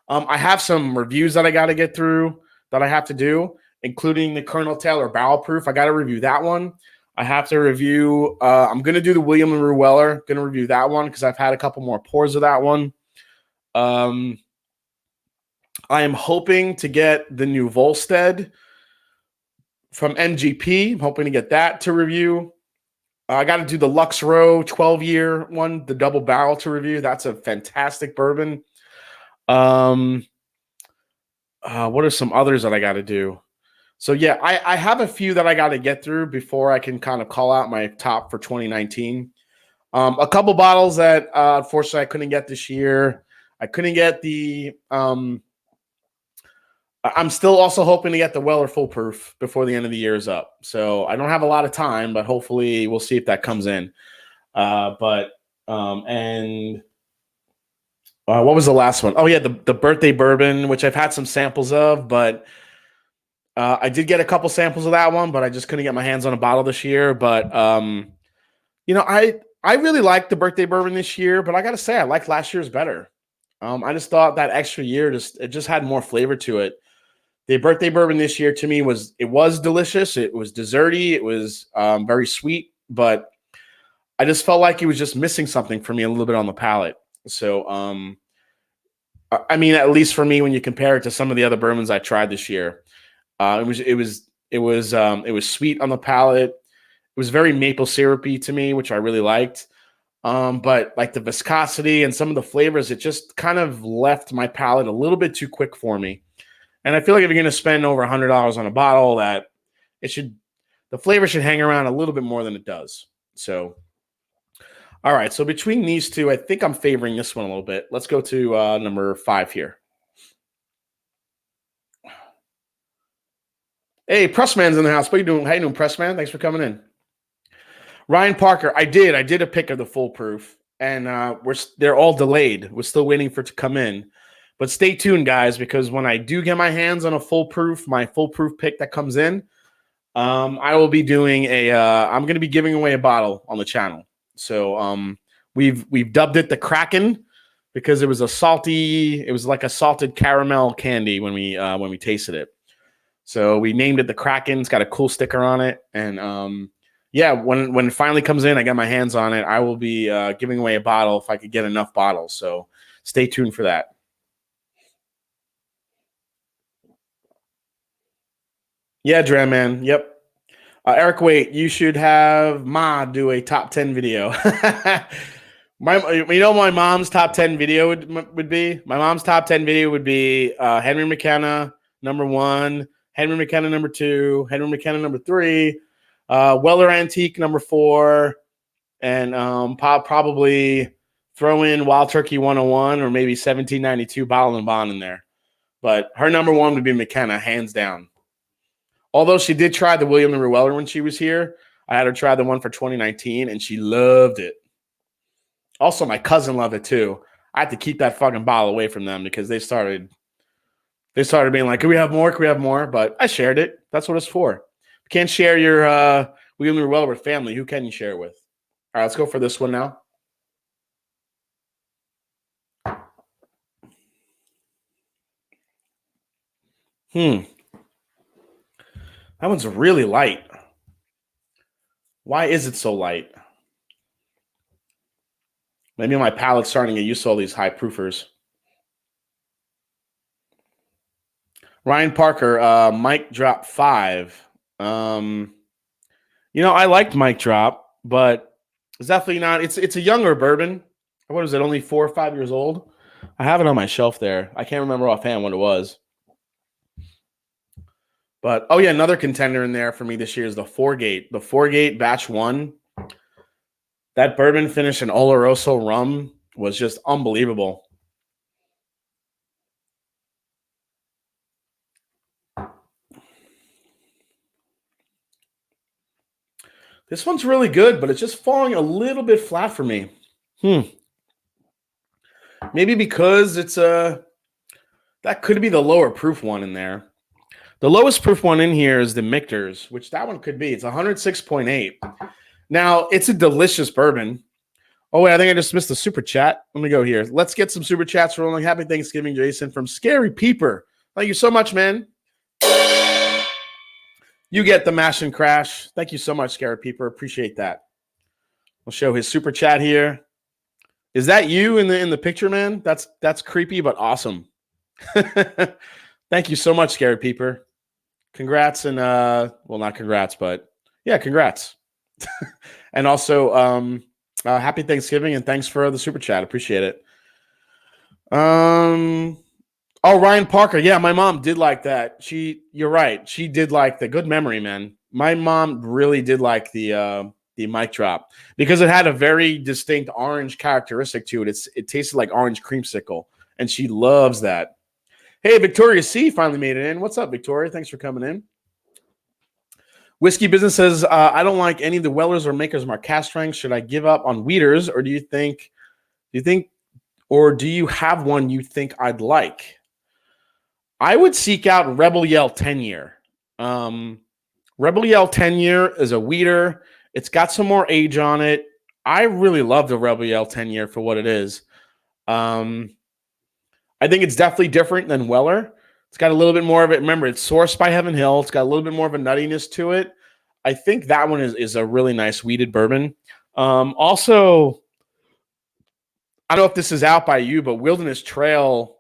I have some reviews that I got to get through that I have to do, including the Colonel Taylor Barrel Proof. I got to review that one. I have to review, I'm going to do the William LaRue Weller. Going to review that one because I've had a couple more pours of that one. I am hoping to get the new Volstead from MGP. I'm hoping to get that to review. I got to do the Lux Row 12-year one, the double barrel to review. That's a fantastic bourbon. What are some others that I got to do? So yeah, I have a few that I got to get through before I can kind of call out my top for 2019. A couple bottles that unfortunately I couldn't get this year. I couldn't get the. I'm still also hoping to get the Weller Full Proof before the end of the year is up. So I don't have a lot of time, but hopefully we'll see if that comes in. What was the last one? Oh yeah, the birthday bourbon, which I've had some samples of, but I did get a couple samples of that one, but I just couldn't get my hands on a bottle this year. But I really liked the birthday bourbon this year, but I gotta say I liked last year's better. I just thought that extra year just had more flavor to it. The birthday bourbon this year to me was delicious. It was desserty. It was very sweet, but I just felt like it was just missing something for me a little bit on the palate. So I mean, at least for me, when you compare it to some of the other bourbons I tried this year, it was sweet on the palate. It was very maple syrupy to me, which I really liked. But like the viscosity and some of the flavors, it just kind of left my palate a little bit too quick for me. And I feel like if you're going to spend over $100 on a bottle, that the flavor should hang around a little bit more than it does. So, all right. So between these two, I think I'm favoring this one a little bit. Let's go to number 5 here. Hey, Pressman's in the house. What you doing? How you doing, Pressman? Thanks for coming in. Ryan Parker, I did a pick of the Full Proof, and they're all delayed. We're still waiting for it to come in, but stay tuned, guys, because when I do get my hands on my Full Proof pick that comes in, I will be doing I'm going to be giving away a bottle on the channel. So we've dubbed it the Kraken because it was like a salted caramel candy when we tasted it. So we named it the Kraken. It's got a cool sticker on it, and yeah, when it finally comes in, I got my hands on it. I will be giving away a bottle if I could get enough bottles. So stay tuned for that. Yeah, Dram Man. Yep. Eric, wait. You should have Ma do a top 10 video. My mom's top 10 video would be? My mom's top 10 video would be Henry McKenna number 1, Henry McKenna number 2, Henry McKenna number 3. Weller Antique number 4, and probably throw in Wild Turkey 101 or maybe 1792 Bottle and Bond in there. But her number 1 would be McKenna, hands down. Although she did try the William and Weller when she was here, I had her try the one for 2019, and she loved it. Also, my cousin loved it too. I had to keep that fucking bottle away from them because they started being like, "Can we have more? Can we have more?" But I shared it. That's what it's for. Can't share your William and Weller with family. Who can you share it with? All right, let's go for this one now. That one's really light. Why is it so light? Maybe my palate's starting to get used to all these high proofers. Ryan Parker, Mike Drop 5. I liked Mike Drop, but it's definitely not. It's a younger bourbon. What is it? Only 4 or 5 years old. I have it on my shelf there. I can't remember offhand what it was. But oh yeah, another contender in there for me this year is the Foregate. The Foregate Batch 1. That bourbon finish in Oloroso rum was just unbelievable. This one's really good, but it's just falling a little bit flat for me. Maybe because it's that could be the lower proof one in there. The lowest proof one in here is the Michter's, which that one could be. It's 106.8. Now, it's a delicious bourbon. Oh, wait, I think I just missed the super chat. Let me go here. Let's get some super chats rolling. Happy Thanksgiving, Jason, from Scary Peeper. Thank you so much, man. You get the mash and crash. Thank you so much, Scary Peeper. Appreciate that. We'll show his super chat here. Is that you in the picture, man? That's creepy, but awesome. Thank you so much, Scary Peeper. Congrats and well, not congrats, but yeah, congrats. And also happy Thanksgiving and thanks for the super chat. Appreciate it. Oh, Ryan Parker. Yeah, my mom did like that. You're right. She did like the good memory, man. My mom really did like the mic drop because it had a very distinct orange characteristic to it. It tasted like orange creamsicle, and she loves that. Hey, Victoria C finally made it in. What's up, Victoria? Thanks for coming in. Whiskey Business says, I don't like any of the Wellers or Makers Mark cask strengths. Should I give up on Weeders, or do you have one you think I'd like? I would seek out Rebel Yell 10-year. Rebel Yell 10-year is a weeder. It's got some more age on it. I really love the Rebel Yell 10-year for what it is. I think it's definitely different than Weller. It's got a little bit more of it. Remember, it's sourced by Heaven Hill. It's got a little bit more of a nuttiness to it. I think that one is a really nice weeded bourbon. Also, I don't know if this is out by you, but Wilderness Trail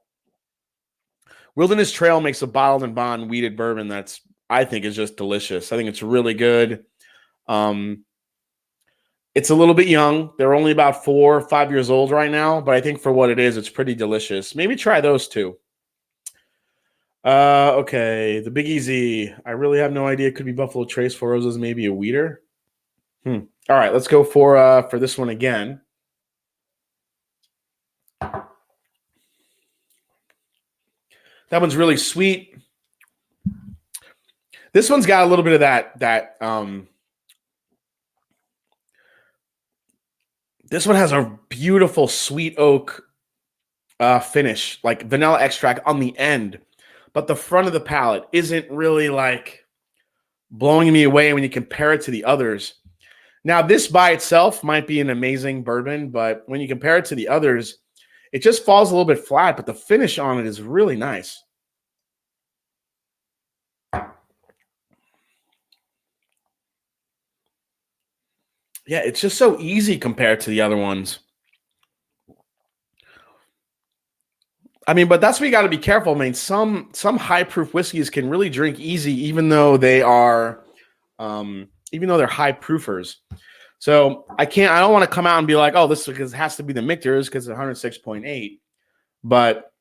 makes a bottled and bond weeded bourbon that's, I think, is just delicious. I think it's really good. It's a little bit young. They're only about 4 or 5 years old right now, but I think for what it is, it's pretty delicious. Maybe try those two. Okay, the Big Easy. I really have no idea. It could be Buffalo Trace, Four Roses, maybe a Weeder. All right, let's go for this one again. That one's really sweet. This one's got a little bit of that this one has a beautiful sweet oak finish, like vanilla extract on the end, but the front of the palate isn't really like blowing me away when you compare it to the others. Now, this by itself might be an amazing bourbon, but when you compare it to the others, it just falls a little bit flat, but the finish on it is really nice. Yeah, it's just so easy compared to the other ones. I mean, but that's where you got to be careful. I mean, some high proof whiskeys can really drink easy, even though they are, even though they're high proofers. So I don't want to come out and be like, oh, this because it has to be the Michter's because it's 106.8. But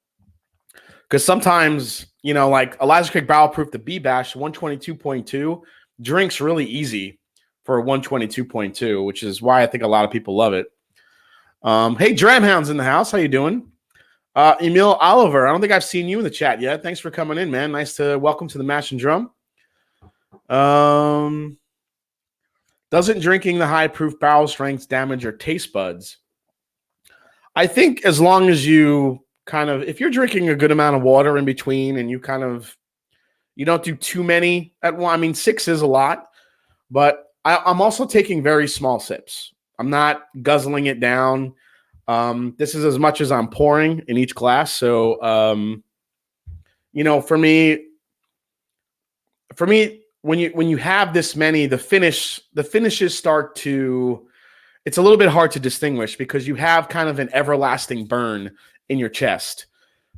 because sometimes, you know, like Elijah Craig Barrel Proof, the B Bash 122.2 drinks really easy for 122.2, which is why I think a lot of people love it. Hey, Dramhound's in the house. How you doing? Emil Oliver, I don't think I've seen you in the chat yet. Thanks for coming in, man. Nice to welcome to the Mash and Drum. Doesn't drinking the high proof barrel strengths damage your taste buds? I think as long as you kind of, if you're drinking a good amount of water in between and you don't do too many at one. I mean, 6 is a lot, but I'm also taking very small sips. I'm not guzzling it down. This is as much as I'm pouring in each glass. So, you know, for me, when you have this many, the finishes start to, it's a little bit hard to distinguish because you have kind of an everlasting burn in your chest.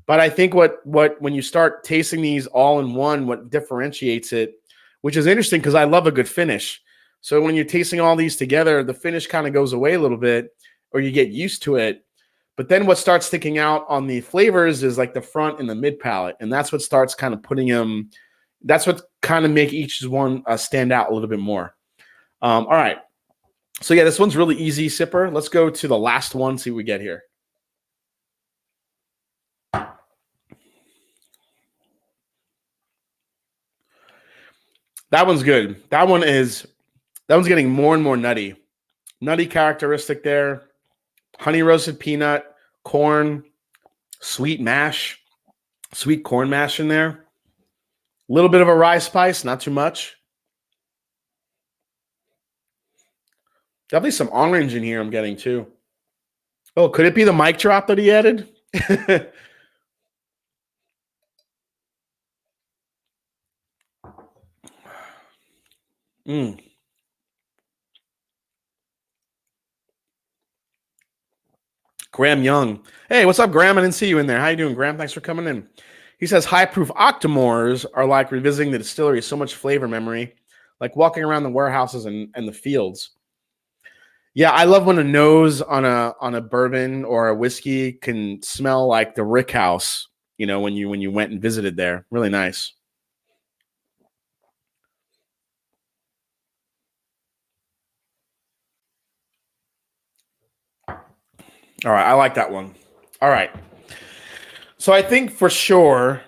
But I think when you start tasting these all in one, what differentiates it, which is interesting because I love a good finish. So when you're tasting all these together, the finish kind of goes away a little bit, or you get used to it. But then what starts sticking out on the flavors is like the front and the mid palate. And that's what starts kind of putting them, that's what kind of make each one stand out a little bit more. All right. So yeah, this one's really easy sipper. Let's go to the last one, see what we get here. That one's good. That one's getting more and more nutty. Nutty characteristic there. Honey roasted peanut, corn, sweet mash, sweet corn mash in there. A little bit of a rye spice, not too much. Definitely some orange in here I'm getting too. Oh, could it be the mic drop that he added? Graham Young. Hey, what's up, Graham? I didn't see you in there. How you doing, Graham? Thanks for coming in. He says high-proof Octomores are like revisiting the distillery. So much flavor memory, like walking around the warehouses and the fields. Yeah, I love when a nose on a bourbon or a whiskey can smell like the Rick House. You know, when you went and visited there, really nice. All right, I like that one. All right, so I think for sure.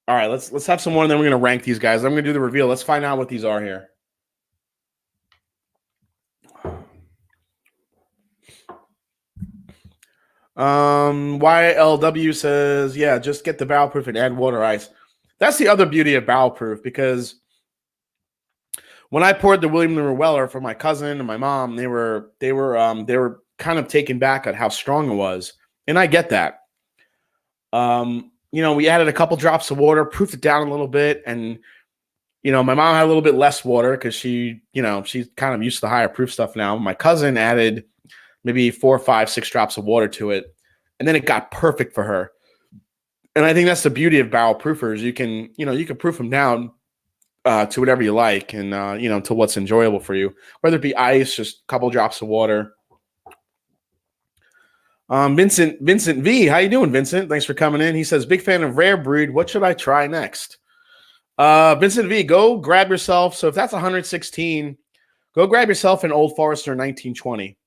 All right, let's have some more, and then we're gonna rank these guys. I'm gonna do the reveal. Let's find out what these are here. YLW says, yeah, just get the barrel proof and add water ice. That's the other beauty of barrel proof, because when I poured the William Lewis Weller for my cousin and my mom, they were kind of taken back at how strong it was, and I get that. We added a couple drops of water, proofed it down a little bit, and my mom had a little bit less water because she's kind of used to the higher proof stuff now. My cousin added maybe 4, 5, 6 drops of water to it, and then it got perfect for her. And I think that's the beauty of barrel proofers. You can proof them down to whatever you like, and to what's enjoyable for you, whether it be ice, just a couple drops of water. Vincent V, how you doing, Vincent? Thanks for coming in. He says, big fan of rare breed. What should I try next? Vincent V, go grab yourself. So if that's 116, go grab yourself an Old Forester 1920.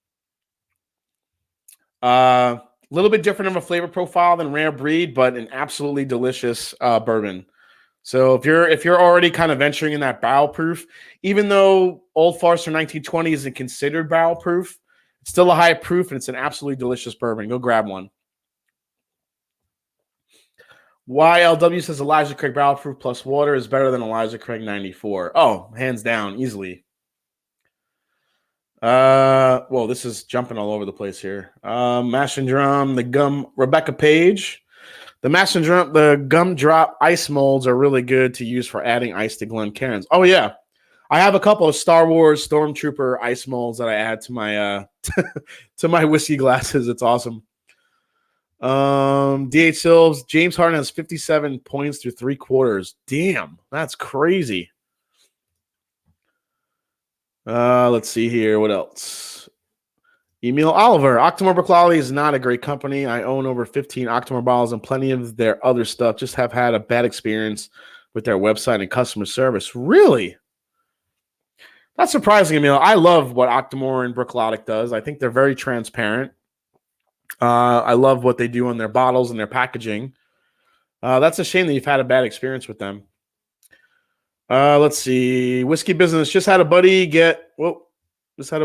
A little bit different of a flavor profile than rare breed, but an absolutely delicious bourbon. So if you're already kind of venturing in that barrel proof, even though Old Forester 1920 isn't considered barrel proof, it's still a high proof and it's an absolutely delicious bourbon. Go grab one. YLW says Elijah Craig barrel proof plus water is better than Elijah Craig 94. Oh, hands down, easily. Well, this is jumping all over the place here. Mash and Drum, the gum, Rebecca Page. The Mash and Drum, the gumdrop ice molds are really good to use for adding ice to Glencairns. Oh, yeah. I have a couple of Star Wars Stormtrooper ice molds that I add to my to my whiskey glasses. It's awesome. DH Silves, James Harden has 57 points through 3 quarters. Damn, that's crazy. Let's see here. What else? Emil Oliver, Octomore Brooklolly is not a great company. I own over 15 Octomore bottles and plenty of their other stuff. Just have had a bad experience with their website and customer service. Really? That's surprising, Emil. I love what Octomore and Brooklolic does. I think they're very transparent. I love what they do on their bottles and their packaging. That's a shame that you've had a bad experience with them. Let's see. Whiskey Business just had a buddy get OWA for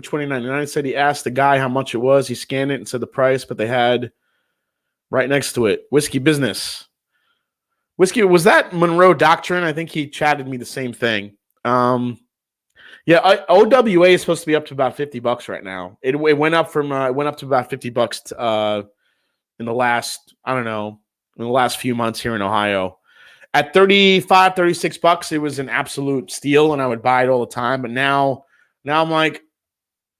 $20.99. Said he asked the guy how much it was. He scanned it and said the price, but they had right next to it Whiskey Business. Whiskey, was that Monroe Doctrine? I think he chatted me the same thing. Yeah, OWA is supposed to be up to about $50 right now. It went up from it went up to about $50 in the last few months here in Ohio. At $35, $36, it was an absolute steal, and I would buy it all the time. But now I'm like,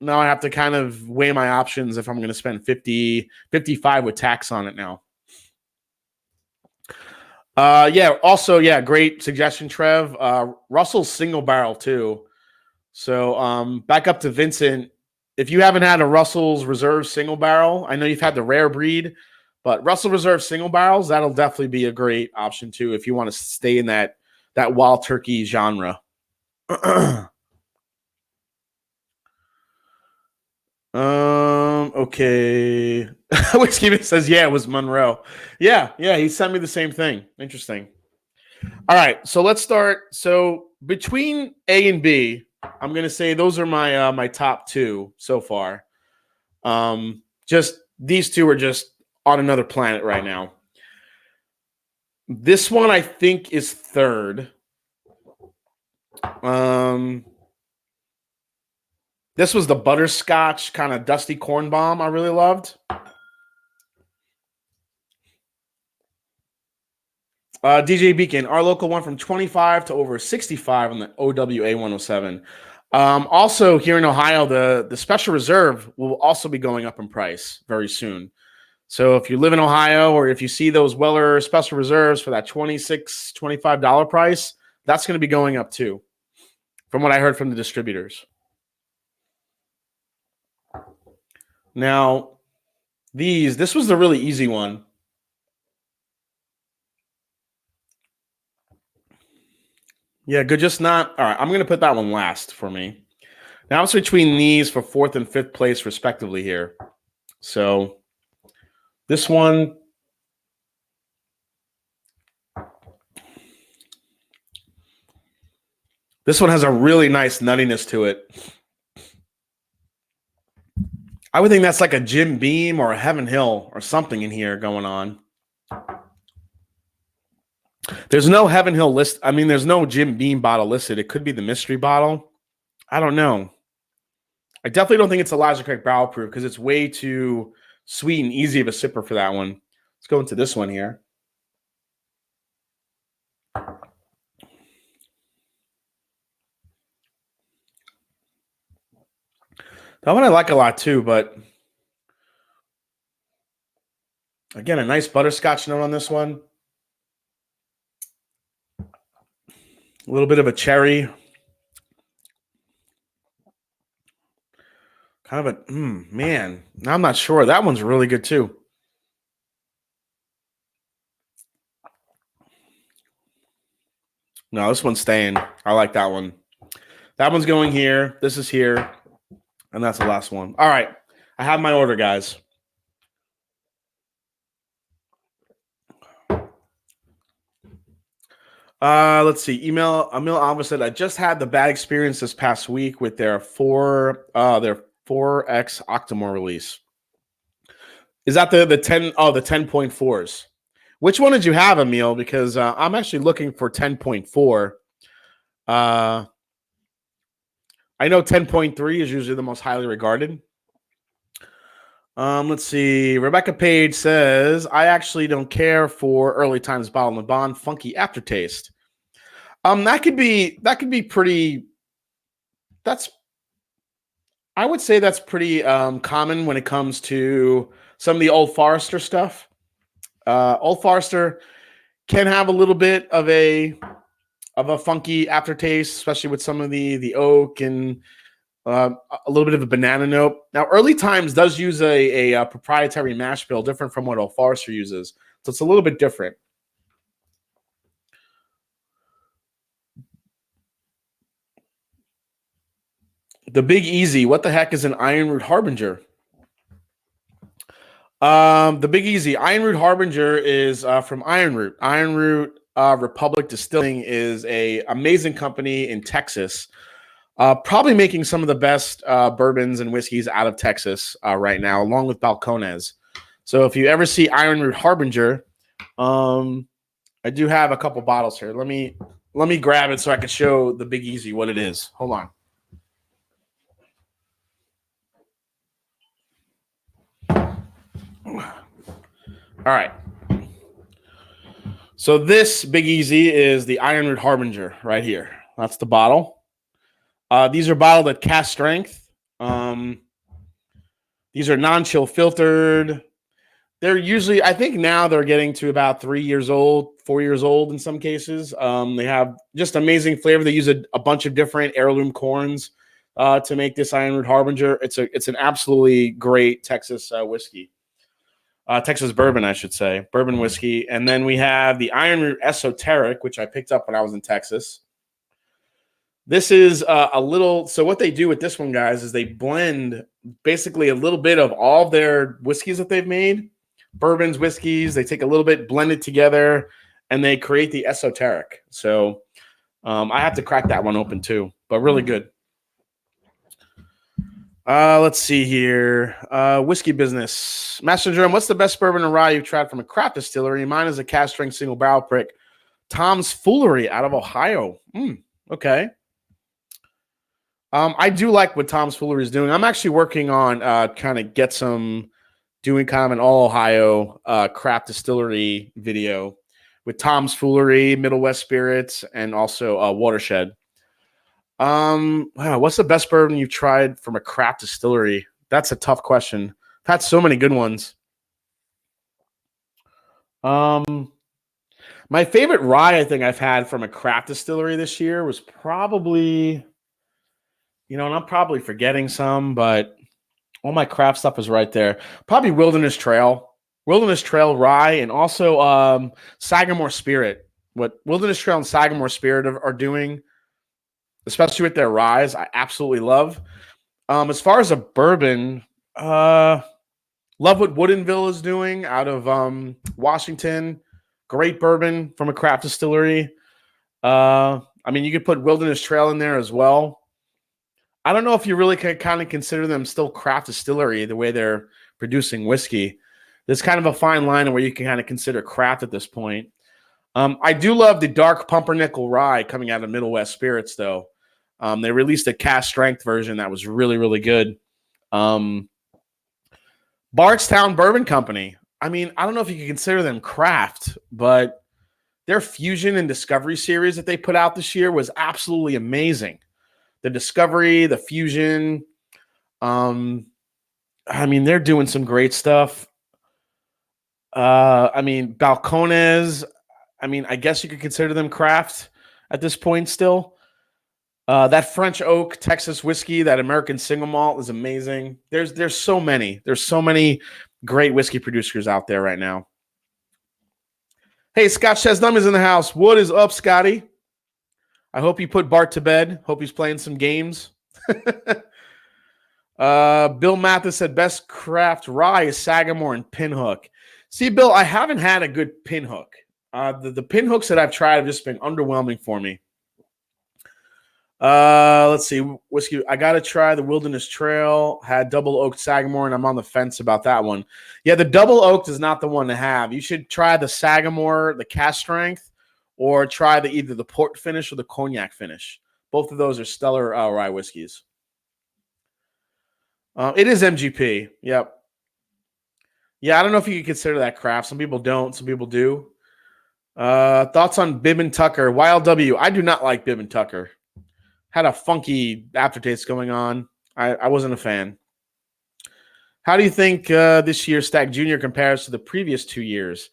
now I have to kind of weigh my options if I'm going to spend $55 with tax on it now. Great suggestion, Trev. Russell's single barrel too. So back up to Vincent. If you haven't had a Russell's Reserve single barrel, I know you've had the rare breed, but Russell Reserve single barrels, that'll definitely be a great option too if you want to stay in that wild turkey genre. Okay. Whiskey says, yeah, it was Monroe. Yeah, he sent me the same thing. Interesting. All right, so let's start. So between A and B, I'm gonna say those are my my top 2 so far. Just these 2 are just on another planet right now. This one I think is third. This was the butterscotch kind of dusty corn bomb I really loved. DJ Beacon, our local one from 25 to over 65 on the OWA 107. Also here in Ohio, the Special Reserve will also be going up in price very soon. So if you live in Ohio or if you see those Weller Special Reserves for that $26, $25 price, that's going to be going up too, from what I heard from the distributors. Now, this was the really easy one. Yeah, good. Just not. All right, I'm going to put that one last for me. Now it's between these for 4th and 5th place, respectively, here. So this one. This one has a really nice nuttiness to it. I would think that's like a Jim Beam or a Heaven Hill or something in here going on. There's no Heaven Hill list. I mean, there's no Jim Beam bottle listed. It could be the mystery bottle. I don't know. I definitely don't think it's Elijah Craig Barrel Proof because it's way too sweet and easy of a sipper for that one. Let's go into this one here. That one I like a lot too, but again, a nice butterscotch note on this one. A little bit of a cherry. Kind of a, man, I'm not sure. That one's really good too. No, this one's staying. I like that one. That one's going here. This is here. And that's the last one. All right. I have my order, guys. Let's see. Emil Alva said, I just had the bad experience this past week with their 4X Octomore release. Is that the 10? Oh, the 10.4s. Which one did you have, Emil? Because I'm actually looking for 10.4. I know 10.3 is usually the most highly regarded. Let's see. Rebecca Page says, I actually don't care for Early Times Bottle and Bond funky aftertaste. That could be pretty. I would say that's pretty common when it comes to some of the Old Forester stuff. Old Forester can have a little bit of a funky aftertaste, especially with some of the oak and a little bit of a banana note. Now, Early Times does use a proprietary mash bill, different from what Old Forester uses, so it's a little bit different. The Big Easy. What the heck is an Ironroot Harbinger? The Big Easy. Ironroot Harbinger is from Ironroot. Ironroot Republic Distilling is a amazing company in Texas. Probably making some of the best bourbons and whiskeys out of Texas right now, along with Balcones. So if you ever see Ironroot Harbinger, I do have a couple bottles here. Let me grab it so I can show the Big Easy what it is. Hold on. All right. So this Big Easy is the Ironroot Harbinger right here. That's the bottle. These are bottled at cask strength. These are non-chill filtered. They're usually, I think now they're getting to about 3 years old, 4 years old in some cases. They have just amazing flavor. They use a bunch of different heirloom corns to make this Ironroot Harbinger. It's an absolutely great Texas whiskey. Texas bourbon, I should say. Bourbon whiskey. And then we have the Ironroot Esoteric, which I picked up when I was in Texas. This is a little, so what they do with this one, guys, is they blend basically a little bit of all their whiskeys that they've made, bourbons, whiskeys. They take a little bit, blend it together, and they create the Esoteric. So I have to crack that one open too, but really good. Let's see here. Whiskey business. Master Jerome, what's the best bourbon and rye you've tried from a craft distillery? Mine is a cask strength single barrel prick. Tom's Foolery out of Ohio. Okay. I do like what Tom's Foolery is doing. I'm actually working on doing kind of an all Ohio craft distillery video with Tom's Foolery, Middle West Spirits, and also Watershed. Wow, what's the best bourbon you've tried from a craft distillery? That's a tough question. I've had so many good ones. My favorite rye I think I've had from a craft distillery this year was probably, and I'm probably forgetting some, but all my craft stuff is right there. Probably Wilderness Trail rye, and also Sagamore Spirit. What Wilderness Trail and Sagamore Spirit are doing, especially with their ryes, I absolutely love. As far as a bourbon, love what Woodinville is doing out of Washington. Great bourbon from a craft distillery. I mean, you could put Wilderness Trail in there as well. I don't know if you really can kind of consider them still craft distillery the way they're producing whiskey. There's kind of a fine line where you can kind of consider craft at this point. I do love the dark pumpernickel rye coming out of Middle West Spirits, though. They released a cast strength version that was really, really good. Bardstown Bourbon Company. I mean, I don't know if you can consider them craft, but their Fusion and Discovery series that they put out this year was absolutely amazing. The Discovery, the Fusion. I mean, they're doing some great stuff. I mean, Balcones. I mean, I guess you could consider them craft at this point still. That French oak Texas whiskey, that American single malt is amazing. There's so many. There's so many great whiskey producers out there right now. Hey, Scott Chesnum is in the house. What is up, Scotty? I hope you put Bart to bed. Hope he's playing some games. Bill Mathis said best craft rye is Sagamore and Pinhook. See, Bill, I haven't had a good Pinhook. The Pinhooks that I've tried have just been underwhelming for me. Let's see. Whiskey. I got to try the Wilderness Trail. Had double oaked Sagamore, and I'm on the fence about that one. Yeah, the double oaked is not the one to have. You should try the Sagamore, the cast strength, or try either the port finish or the cognac finish. Both of those are stellar rye whiskeys. It is MGP. Yep. Yeah, I don't know if you can consider that craft. Some people don't. Some people do. Thoughts on Bibb and Tucker? Wild W. I do not like Bibb and Tucker. Had a funky aftertaste going on. I wasn't a fan. How do you think this year's Stag Junior compares to the previous 2 years?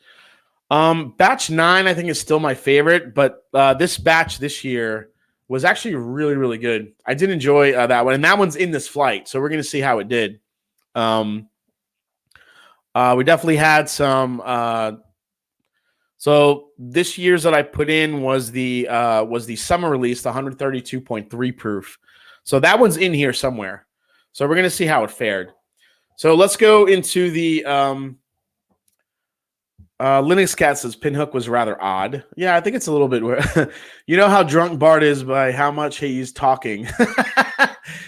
Batch 9, I think, is still my favorite, but this batch this year was actually really, really good. I did enjoy that one, and that one's in this flight, so we're going to see how it did. We definitely had some. So this year's that I put in was the summer release, the 132.3 proof. So that one's in here somewhere. So we're going to see how it fared. So let's go into the Linux Cat says Pinhook was rather odd. Yeah, I think it's a little bit weird. You know how drunk Bart is by how much he's talking.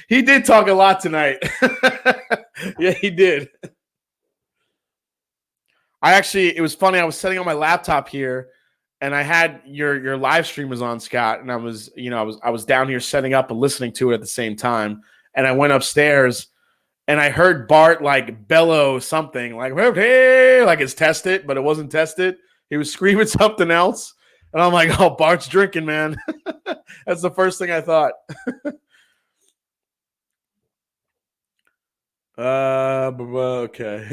He did talk a lot tonight. Yeah, he did. It was funny. I was setting on my laptop here, and I had your live stream was on, Scott, and I was down here setting up and listening to it at the same time. And I went upstairs, and I heard Bart like bellow something like hey, like it's tested, but it wasn't tested. He was screaming something else, and I'm like, oh, Bart's drinking, man. That's the first thing I thought. Okay.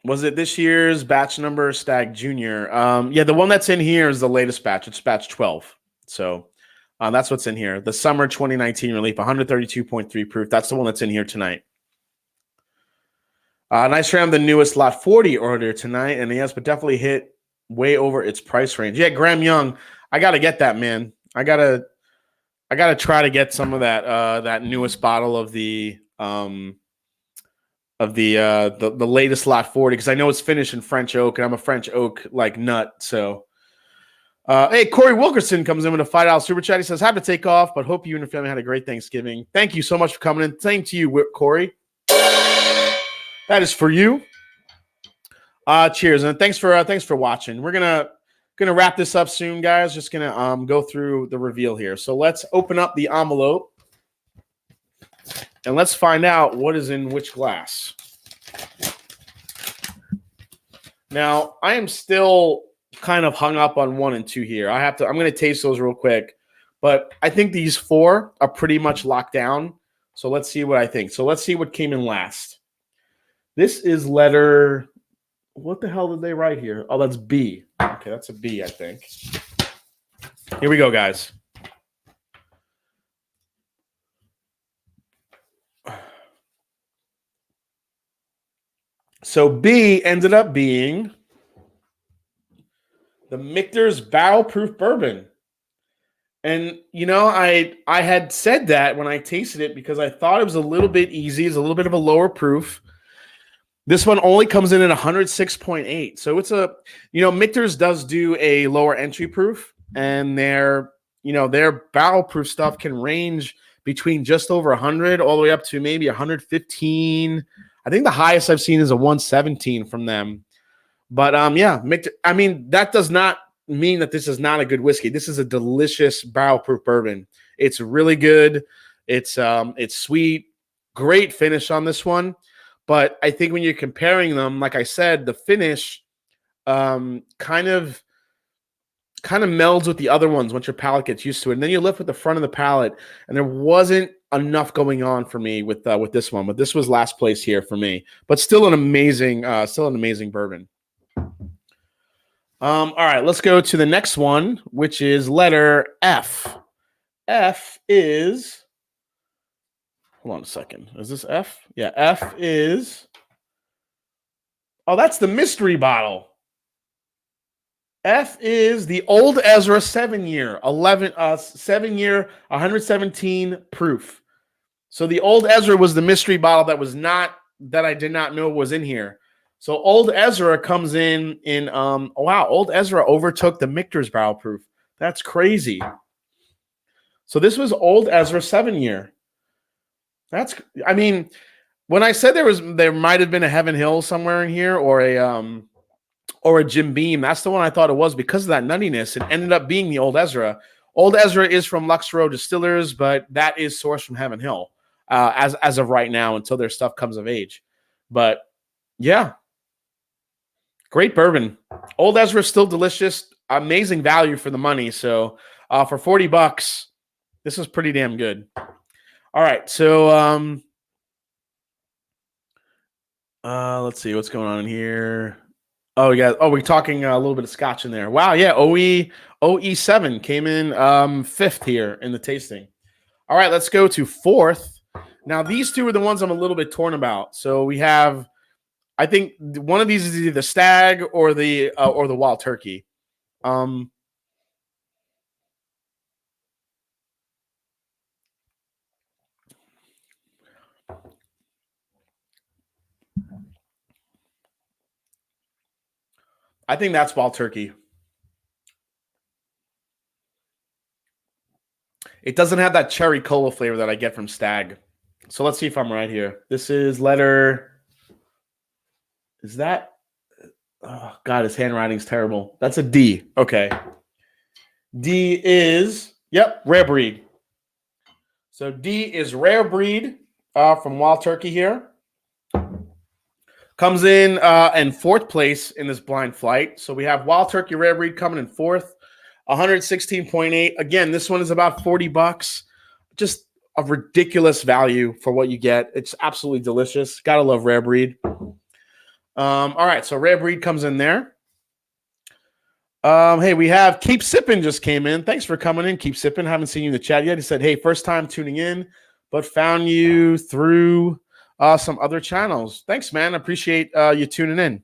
Was it this year's batch number Stag Junior? Yeah, the one that's in here is the latest batch. It's batch 12. So that's what's in here. The summer 2019 relief, 132.3 proof. That's the one that's in here tonight. Nice Ram, the newest lot 40 order tonight. And yes, but definitely hit way over its price range. Yeah, Graham Young, I got to get that, man. I gotta try to get some of that newest bottle of the latest lot 40 because I know it's finished in French oak, and I'm a French oak like nut. So, hey, Corey Wilkerson comes in with a $5 super chat. He says, "Have to take off, but hope you and your family had a great Thanksgiving." Thank you so much for coming in. Same to you, Corey. That is for you. Cheers, and thanks for watching. We're gonna wrap this up soon, guys. Just gonna go through the reveal here. So let's open up the envelope. And let's find out what is in which glass. Now, I am still kind of hung up on 1 and 2 here. I'm going to taste those real quick. But I think these 4 are pretty much locked down. So let's see what I think. So let's see what came in last. This is letter. What the hell did they write here? Oh, that's B. Okay, that's a B, I think. Here we go, guys. So B ended up being the Michter's barrel-proof bourbon. And, I had said that when I tasted it because I thought it was a little bit easy. It's a little bit of a lower proof. This one only comes in at 106.8. So it's Michter's does do a lower entry proof, and their barrel-proof stuff can range between just over 100 all the way up to maybe 115. I think the highest I've seen is a 117 from them. But yeah, I mean, that does not mean that this is not a good whiskey. This is a delicious barrel proof bourbon. It's really good. It's sweet, great finish on this one. But I think when you're comparing them, like I said, the finish kind of melds with the other ones once your palate gets used to it. And then you lift with the front of the palate, and there wasn't enough going on for me with this one. But this was last place here for me. But still an amazing bourbon. All right, let's go to the next one, which is letter F. F is, hold on a second. Is this F? Yeah, F is, oh, that's the mystery bottle. F is the Old Ezra 7-year, 7-year, 117 proof. So the Old Ezra was the mystery bottle that I did not know was in here. So Old Ezra comes in oh wow, Old Ezra overtook the Michter's barrel proof. That's crazy. So this was Old Ezra 7-year. I mean, when I said there might have been a Heaven Hill somewhere in here or a Jim Beam, that's the one I thought it was because of that nuttiness. It ended up being the Old Ezra. Old Ezra is from Lux Row Distillers, but that is sourced from Heaven Hill as of right now until their stuff comes of age. But yeah, great bourbon. Old Ezra is still delicious. Amazing value for the money. So for $40, this is pretty damn good. All right, so let's see what's going on in here. Oh, yeah. Oh, we're talking a little bit of scotch in there. Wow, yeah. OE7 came in 5th here in the tasting. All right, let's go to 4th. Now, these two are the ones I'm a little bit torn about. So we have, I think one of these is either the Stag or the Wild Turkey. I think that's Wild Turkey. It doesn't have that cherry cola flavor that I get from Stag. So let's see if I'm right here. This is letter. Is that? Oh, God, his handwriting's terrible. That's a D. Okay. D is, yep, rare breed. So D is rare breed from Wild Turkey here. Comes in 4th place in this blind flight. So we have Wild Turkey rare breed coming in 4th. 116.8. Again, this one is about $40. Just a ridiculous value for what you get. It's absolutely delicious. Gotta love rare breed. All right, so rare breed comes in there. Hey, we have Keep Sippin' just came in. Thanks for coming in, Keep Sippin'. Haven't seen you in the chat yet. He said, hey, first time tuning in, but found you through some other channels. Thanks, man. I appreciate you tuning in.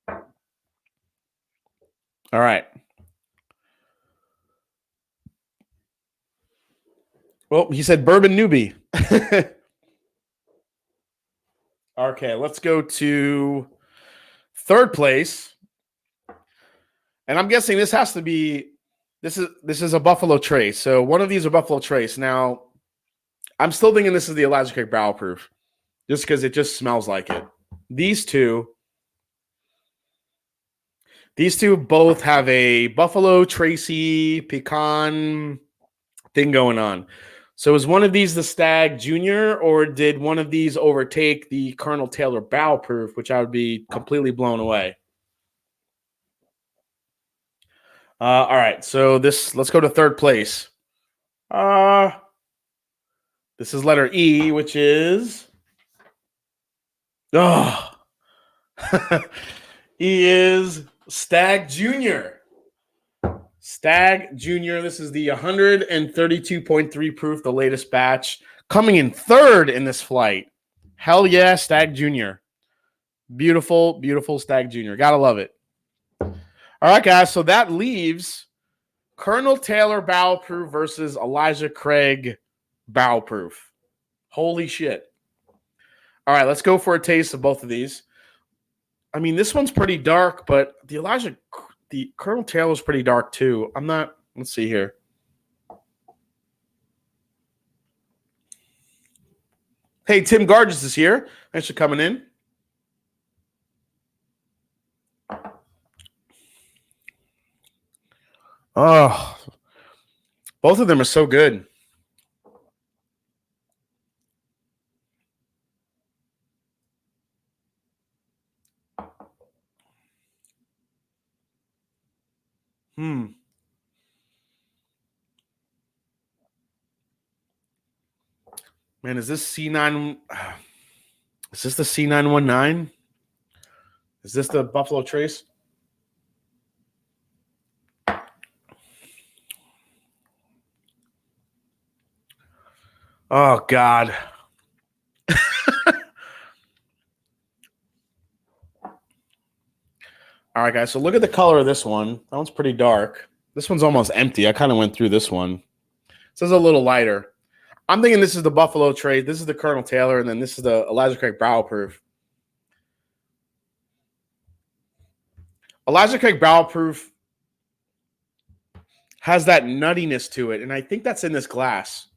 All right. Well, he said bourbon newbie. Okay, let's go to 3rd place. And I'm guessing this has to be this is a Buffalo Trace. So one of these are Buffalo Trace. Now, I'm still thinking this is the Elijah Craig Barrel Proof, just because it just smells like it. These two both have a Buffalo Tracy pecan thing going on. So is one of these the Stag Junior, or did one of these overtake the Colonel Taylor Barrel Proof, which I would be completely blown away. All right, so let's go to 3rd place. This is letter E, which is E is Stag Junior. Stag Junior. This is the 132.3 proof, the latest batch, coming in 3rd in this flight. Hell yeah, Stag Junior. Beautiful, beautiful Stag Junior. Gotta love it. All right, guys. So that leaves Colonel Taylor Barrel Proof versus Elijah Craig Barrel Proof. Holy shit. All right, let's go for a taste of both of these. I mean, this one's pretty dark, but the Colonel Taylor's pretty dark too. Let's see here. Hey, Tim Garges is here. Thanks for coming in. Oh, both of them are so good. Man, is this C9? Is this the C919? Is this the Buffalo Trace? Oh, God. All right, guys. So look at the color of this one. That one's pretty dark. This one's almost empty. I kind of went through this one. This is a little lighter. I'm thinking this is the Buffalo Trace. This is the Colonel Taylor, and then this is the Elijah Craig Barrel Proof. Elijah Craig Barrel Proof has that nuttiness to it, and I think that's in this glass.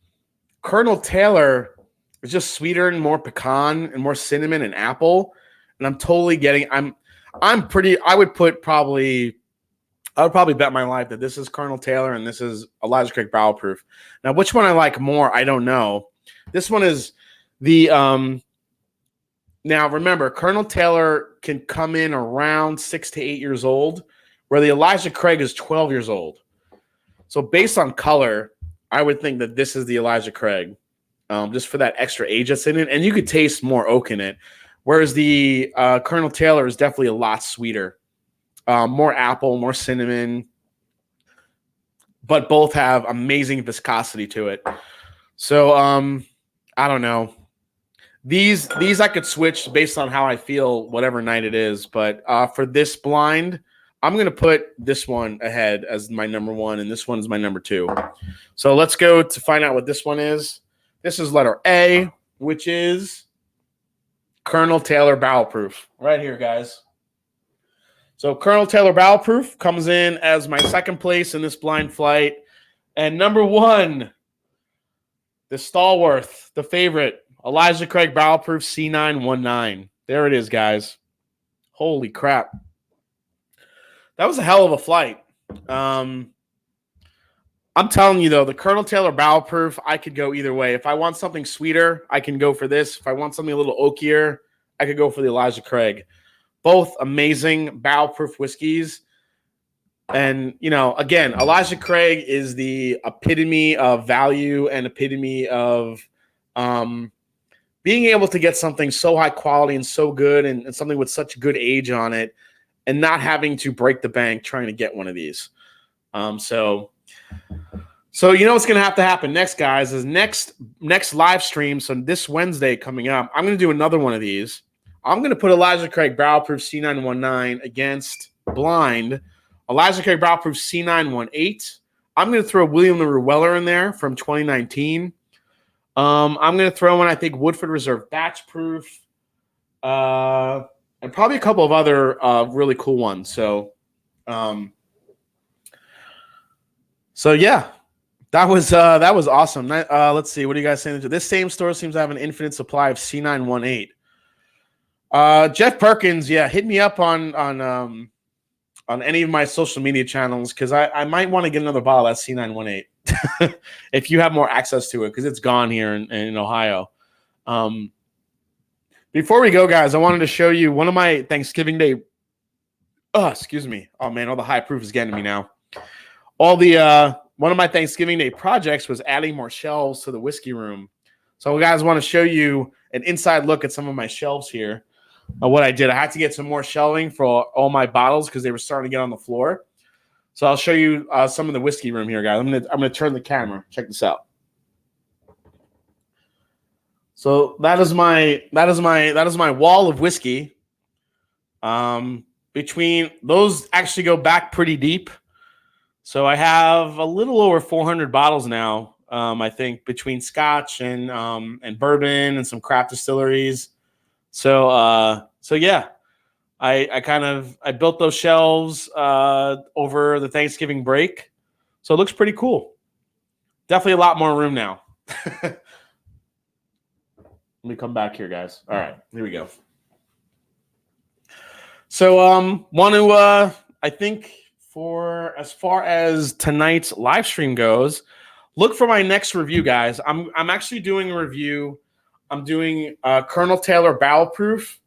Colonel Taylor is just sweeter and more pecan and more cinnamon and apple, and I'm totally getting. I'm pretty. I would probably bet my life that this is Colonel Taylor and this is Elijah Craig Barrel Proof. Now, which one I like more, I don't know. This one is the now remember, Colonel Taylor can come in around 6 to 8 years old, where the Elijah Craig is 12 years old. So based on color, I would think that this is the Elijah Craig, just for that extra age that's in it. And you could taste more oak in it. Whereas the Colonel Taylor is definitely a lot sweeter. More apple, more cinnamon. But both have amazing viscosity to it. So I don't know. These I could switch based on how I feel whatever night it is. But for this blind, I'm going to put this one ahead as my number one, and this one is my number two. So let's go to find out what this one is. This is letter A, which is Colonel Taylor Barrel Proof. Right here, guys. So Colonel Taylor Barrel Proof comes in as my second place in this blind flight. And number one, the stalwart, the favorite, Elijah Craig Barrel Proof C919. There it is, guys. Holy crap. That was a hell of a flight. I'm telling you, though, the Colonel Taylor Barrel Proof, I could go either way. If I want something sweeter, I can go for this. If I want something a little oakier, I could go for the Elijah Craig. Both amazing barrel proof whiskeys. And, you know, again, Elijah Craig is the epitome of value and epitome of being able to get something so high quality and so good and something with such good age on it and not having to break the bank trying to get one of these. So you know what's going to have to happen next, guys, is next live stream. So this Wednesday coming up, I'm going to do another one of these. I'm going to put Elijah Craig Barrel Proof C919 against blind Elijah Craig Barrel Proof C918. I'm going to throw William LaRue Weller in there from 2019. I'm going to throw in, I think, Woodford Reserve Batch Proof, and probably a couple of other really cool ones. So yeah, that was awesome. Let's see, what are you guys saying? This same store seems to have an infinite supply of C918. Jeff Perkins, yeah, hit me up on any of my social media channels because I might want to get another bottle of C918 if you have more access to it because it's gone here in Ohio. Before we go, guys, I wanted to show you one of my Thanksgiving Day. Oh, excuse me. Oh man, all the high proof is getting to me now. One of my Thanksgiving Day projects was adding more shelves to the whiskey room. So, guys, want to show you an inside look at some of my shelves here. What I did, I had to get some more shelving for all my bottles because they were starting to get on the floor. So I'll show you some of the whiskey room here, guys. I'm gonna turn the camera. Check this out. So that is my wall of whiskey. Between those actually go back pretty deep. So I have a little over 400 bottles now. I think between Scotch and bourbon and some craft distilleries. So yeah, I built those shelves over the Thanksgiving break. So it looks pretty cool. Definitely a lot more room now. Let me come back here, guys. All right, here we go. So want to I think for as far as tonight's live stream goes, look for my next review, guys. I'm actually doing a review. I'm doing Colonel Taylor barrel proof,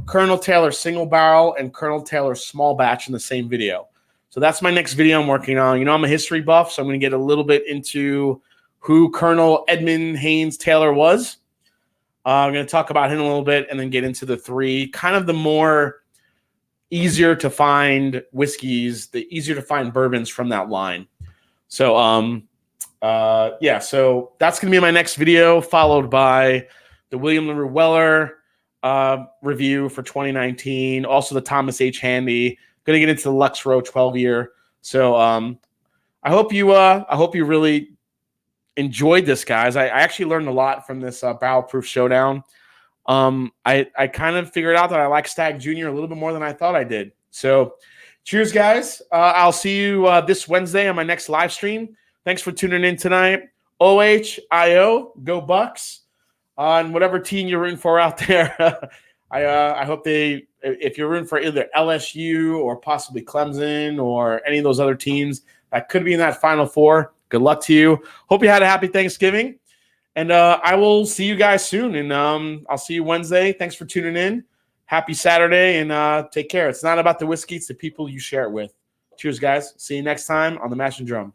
Colonel Taylor single barrel, and Colonel Taylor small batch in the same video. So that's my next video I'm working on. You know, I'm a history buff, so I'm going to get a little bit into who Colonel Edmund Haynes Taylor was. I'm going to talk about him a little bit and then get into the three, kind of the more easier to find whiskeys, the easier to find bourbons from that line. So, yeah, so that's going to be my next video, followed by the William LaRue Weller review for 2019, also the Thomas H. Handy. Going to get into the Lux Row 12-year. So I hope you really enjoyed this, guys. I actually learned a lot from this barrel proof showdown. I kind of figured out that I like Stag Jr. a little bit more than I thought I did. So cheers, guys. I'll see you this Wednesday on my next live stream. Thanks for tuning in tonight. OHIO, go Bucks. And whatever team you're rooting for out there, I hope if you're rooting for either LSU or possibly Clemson or any of those other teams that could be in that Final Four, good luck to you. Hope you had a happy Thanksgiving. And I will see you guys soon. And I'll see you Wednesday. Thanks for tuning in. Happy Saturday, and take care. It's not about the whiskey. It's the people you share it with. Cheers, guys. See you next time on the Mash and Drum.